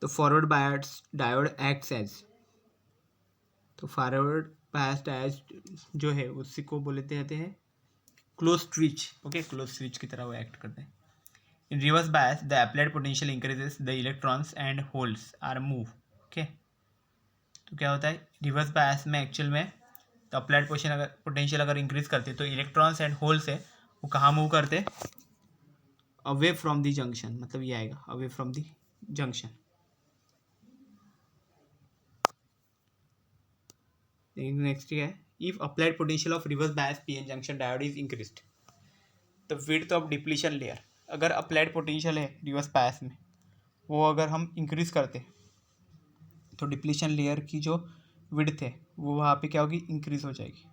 तो forward bias diode acts as, तो फॉरवर्ड बायस डायोड जो है उसी को बोलते जाते हैं close switch. Okay, close switch की तरह वो एक्ट करते हैं। In reverse bias the applied potential increases the electrons and holes are move. Okay, तो क्या होता है रिवर्स बायस में एक्चुअल में तो अप्लाइड पोटेंशियल अगर इंक्रीज करते तो इलेक्ट्रॉन्स एंड होल्स है वो कहाँ मूव करते, अवे फ्रॉम द जंक्शन, मतलब ये आएगा away from the junction. Next है if applied potential of reverse bias PN junction diode is increased the width of depletion layer. अगर अप्लाइड पोटेंशियल है रिवर्स बायस में वो अगर हम इंक्रीज करते तो डिप्लीशन लेयर की जो विड्थ है वो वहाँ पे क्या होगी, इंक्रीज हो जाएगी।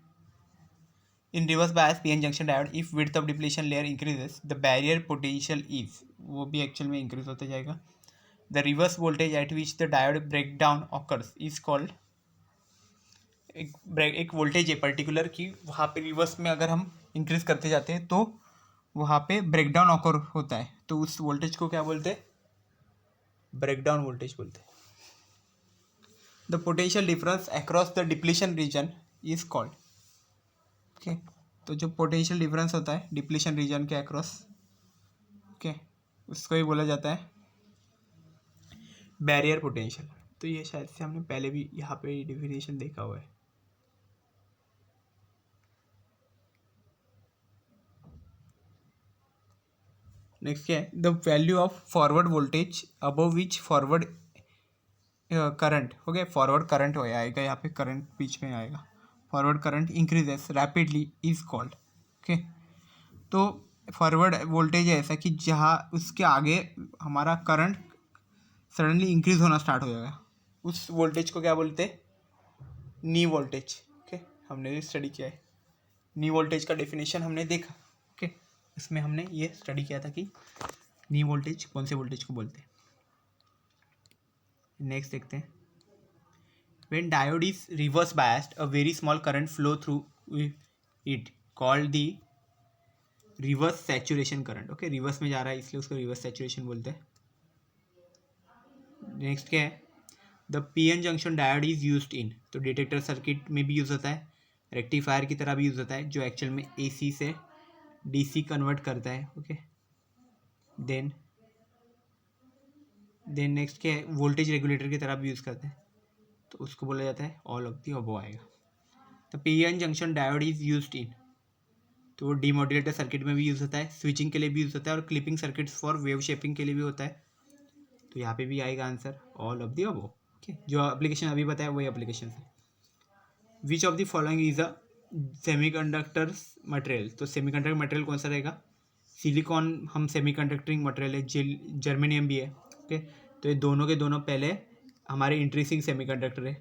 In reverse bias PN junction diode if width of depletion layer increases the barrier potential is, वो भी एक्चुअल में इंक्रीज होता जाएगा। The reverse voltage at which the diode break down occurs is called, एक voltage है particular की वहाँ पे रिवर्स में अगर हम इंक्रीज करते जाते हैं तो वहाँ पे ब्रेक डाउन ऑकर होता है, तो उस वोल्टेज को क्या बोलते हैं, ब्रेक डाउन वोल्टेज बोलते हैं। The potential difference across the depletion region is called, okay, तो जो पोटेंशियल डिफरेंस होता है डिप्लीशन रीजन के अक्रॉस, ओके, उसको ही बोला जाता है बैरियर पोटेंशियल। तो ये शायद से हमने पहले भी यहाँ पे डेफिनेशन देखा हुआ है। नेक्स्ट क्या है, the value of forward voltage above which forward current, हो गया फॉरवर्ड करंट हो आएगा, यहाँ पे करंट बीच में आएगा, forward current increases rapidly is called, okay. तो फॉरवर्ड वोल्टेज है ऐसा कि जहाँ उसके आगे हमारा करंट सडनली इंक्रीज होना स्टार्ट हो जाएगा, उस वोल्टेज को क्या बोलते हैं, नी वोल्टेज, ओके, हमने भी स्टडी किया है। नी वोल्टेज का डेफिनेशन हमने देखा, ओके, इसमें हमने ये स्टडी किया था कि नी वोल्टेज कौन से वोल्टेज को बोलते हैं। नेक्स्ट देखते हैं, when diode is reverse biased a very small current flow through it called the reverse saturation current, okay, reverse में जा रहा है इसलिए उसको रिवर्स सैचुरेशन बोलते हैं। नेक्स्ट क्या है, the PN junction diode is used in, तो डिटेक्टर सर्किट में भी यूज़ होता है, रेक्टिफायर की तरह भी यूज़ होता है जो एक्चुअल में एसी से डीसी कन्वर्ट करता है, ओके। देन नेक्स्ट क्या है, वोल्टेज रेगुलेटर की तरह भी यूज़ करते हैं, तो उसको बोला जाता है ऑल ऑफ दी अबव आएगा। The PN junction diode is used in, तो वो डीमोडुलेटर सर्किट में भी यूज़ होता है, स्विचिंग के लिए भी यूज़ होता है और clipping circuits for wave shaping के लिए भी होता है, तो यहाँ पे भी आएगा answer all of the above, okay. जो एप्लीकेशन अभी बताया वही एप्लीकेशन है। Which of the following is a semiconductors material, तो सेमीकंडक्टर मटेरियल कौन सा रहेगा, सिलिकॉन हम सेमीकंडक्टिंग मटेरियल है, जर्मेनियम भी है, ओके, तो ये दोनों के दोनों पहले हमारे इंट्रिंसिक सेमीकंडक्टर है,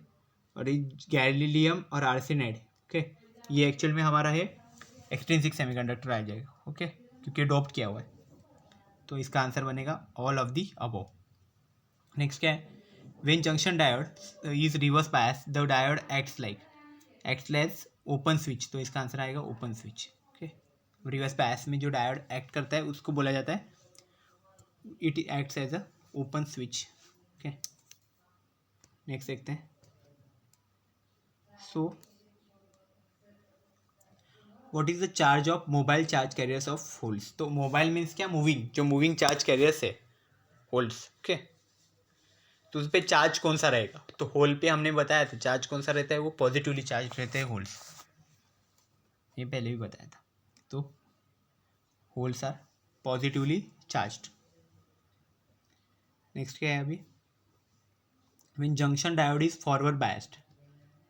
और ये गैलीलियम और आर्सेनाइड, ओके, ये एक्चुअल में हमारा है एक्सट्रिंसिक सेमीकंडक्टर आ जाएगा, ओके, क्योंकि अडॉप्ट किया हुआ है, तो इसका आंसर बनेगा all of the above. Next क्या है, when junction diode is reverse bias the diode acts like open switch, तो इसका आंसर आएगा open switch, okay. Reverse bias में जो डायोड एक्ट करता है उसको बोला जाता है it acts as a open switch, okay. Next देखते हैं, so what is the charge of mobile charge carriers of holes, तो मोबाइल मीन्स क्या, मूविंग, जो मूविंग चार्ज कैरियर्स है होल्स, ओके, तो उस पर चार्ज कौन सा रहेगा, तो होल पे हमने बताया था चार्ज कौन सा रहता है, वो पॉजिटिवली चार्ज रहते हैं होल्स, ये पहले भी बताया था, तो holes are positively charged. Next क्या है अभी, when junction diode is forward biased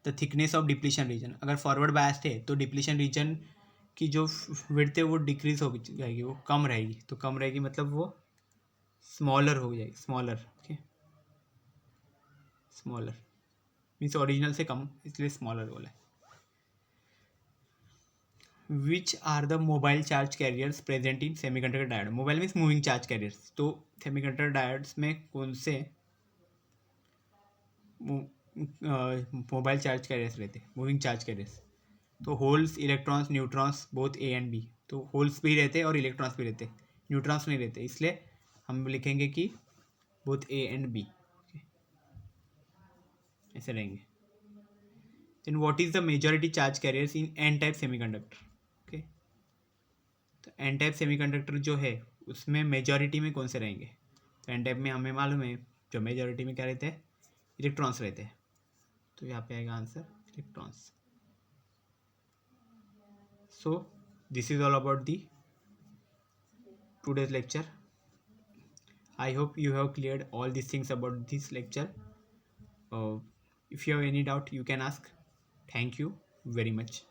the thickness of depletion region, अगर फॉरवर्ड बायस्ड है तो डिप्लीशन रीजन की जो विड्थ है वो डिक्रीज हो जाएगी, वो कम रहेगी, तो कम रहेगी मतलब वो स्मॉलर हो जाएगी, smaller, okay, smaller means original से कम इसलिए स्मॉलर बोला है। Which are the mobile charge carriers present in semiconductor diode, mobile means moving charge carriers, तो सेमीकंडक्टर डायोड्स में कौन से मोबाइल चार्ज कैरियर्स रहते हैं, मूविंग चार्ज कैरियर्स, तो holes, electrons, neutrons, both A and B, तो होल्स भी रहते हैं और इलेक्ट्रॉन्स भी रहते हैं, न्यूट्रॉन्स नहीं रहते, इसलिए हम लिखेंगे कि बोथ ए एंड बी, ऐसे रहेंगे। Then what is the majority charge carriers in N type semiconductor, okay, तो एन टाइप सेमीकंडक्टर जो है उसमें मेजॉरिटी में कौन से रहेंगे। तो एन टाइप में हमें मालूम है जो मेजॉरिटी में क्या रहते हैं, इलेक्ट्रॉन्स रहते हैं। तो यहाँ पे आएगा answer electrons. So this is all about the today's lecture. I hope you have cleared all these things about this lecture. If you have any doubt, you can ask. Thank you very much.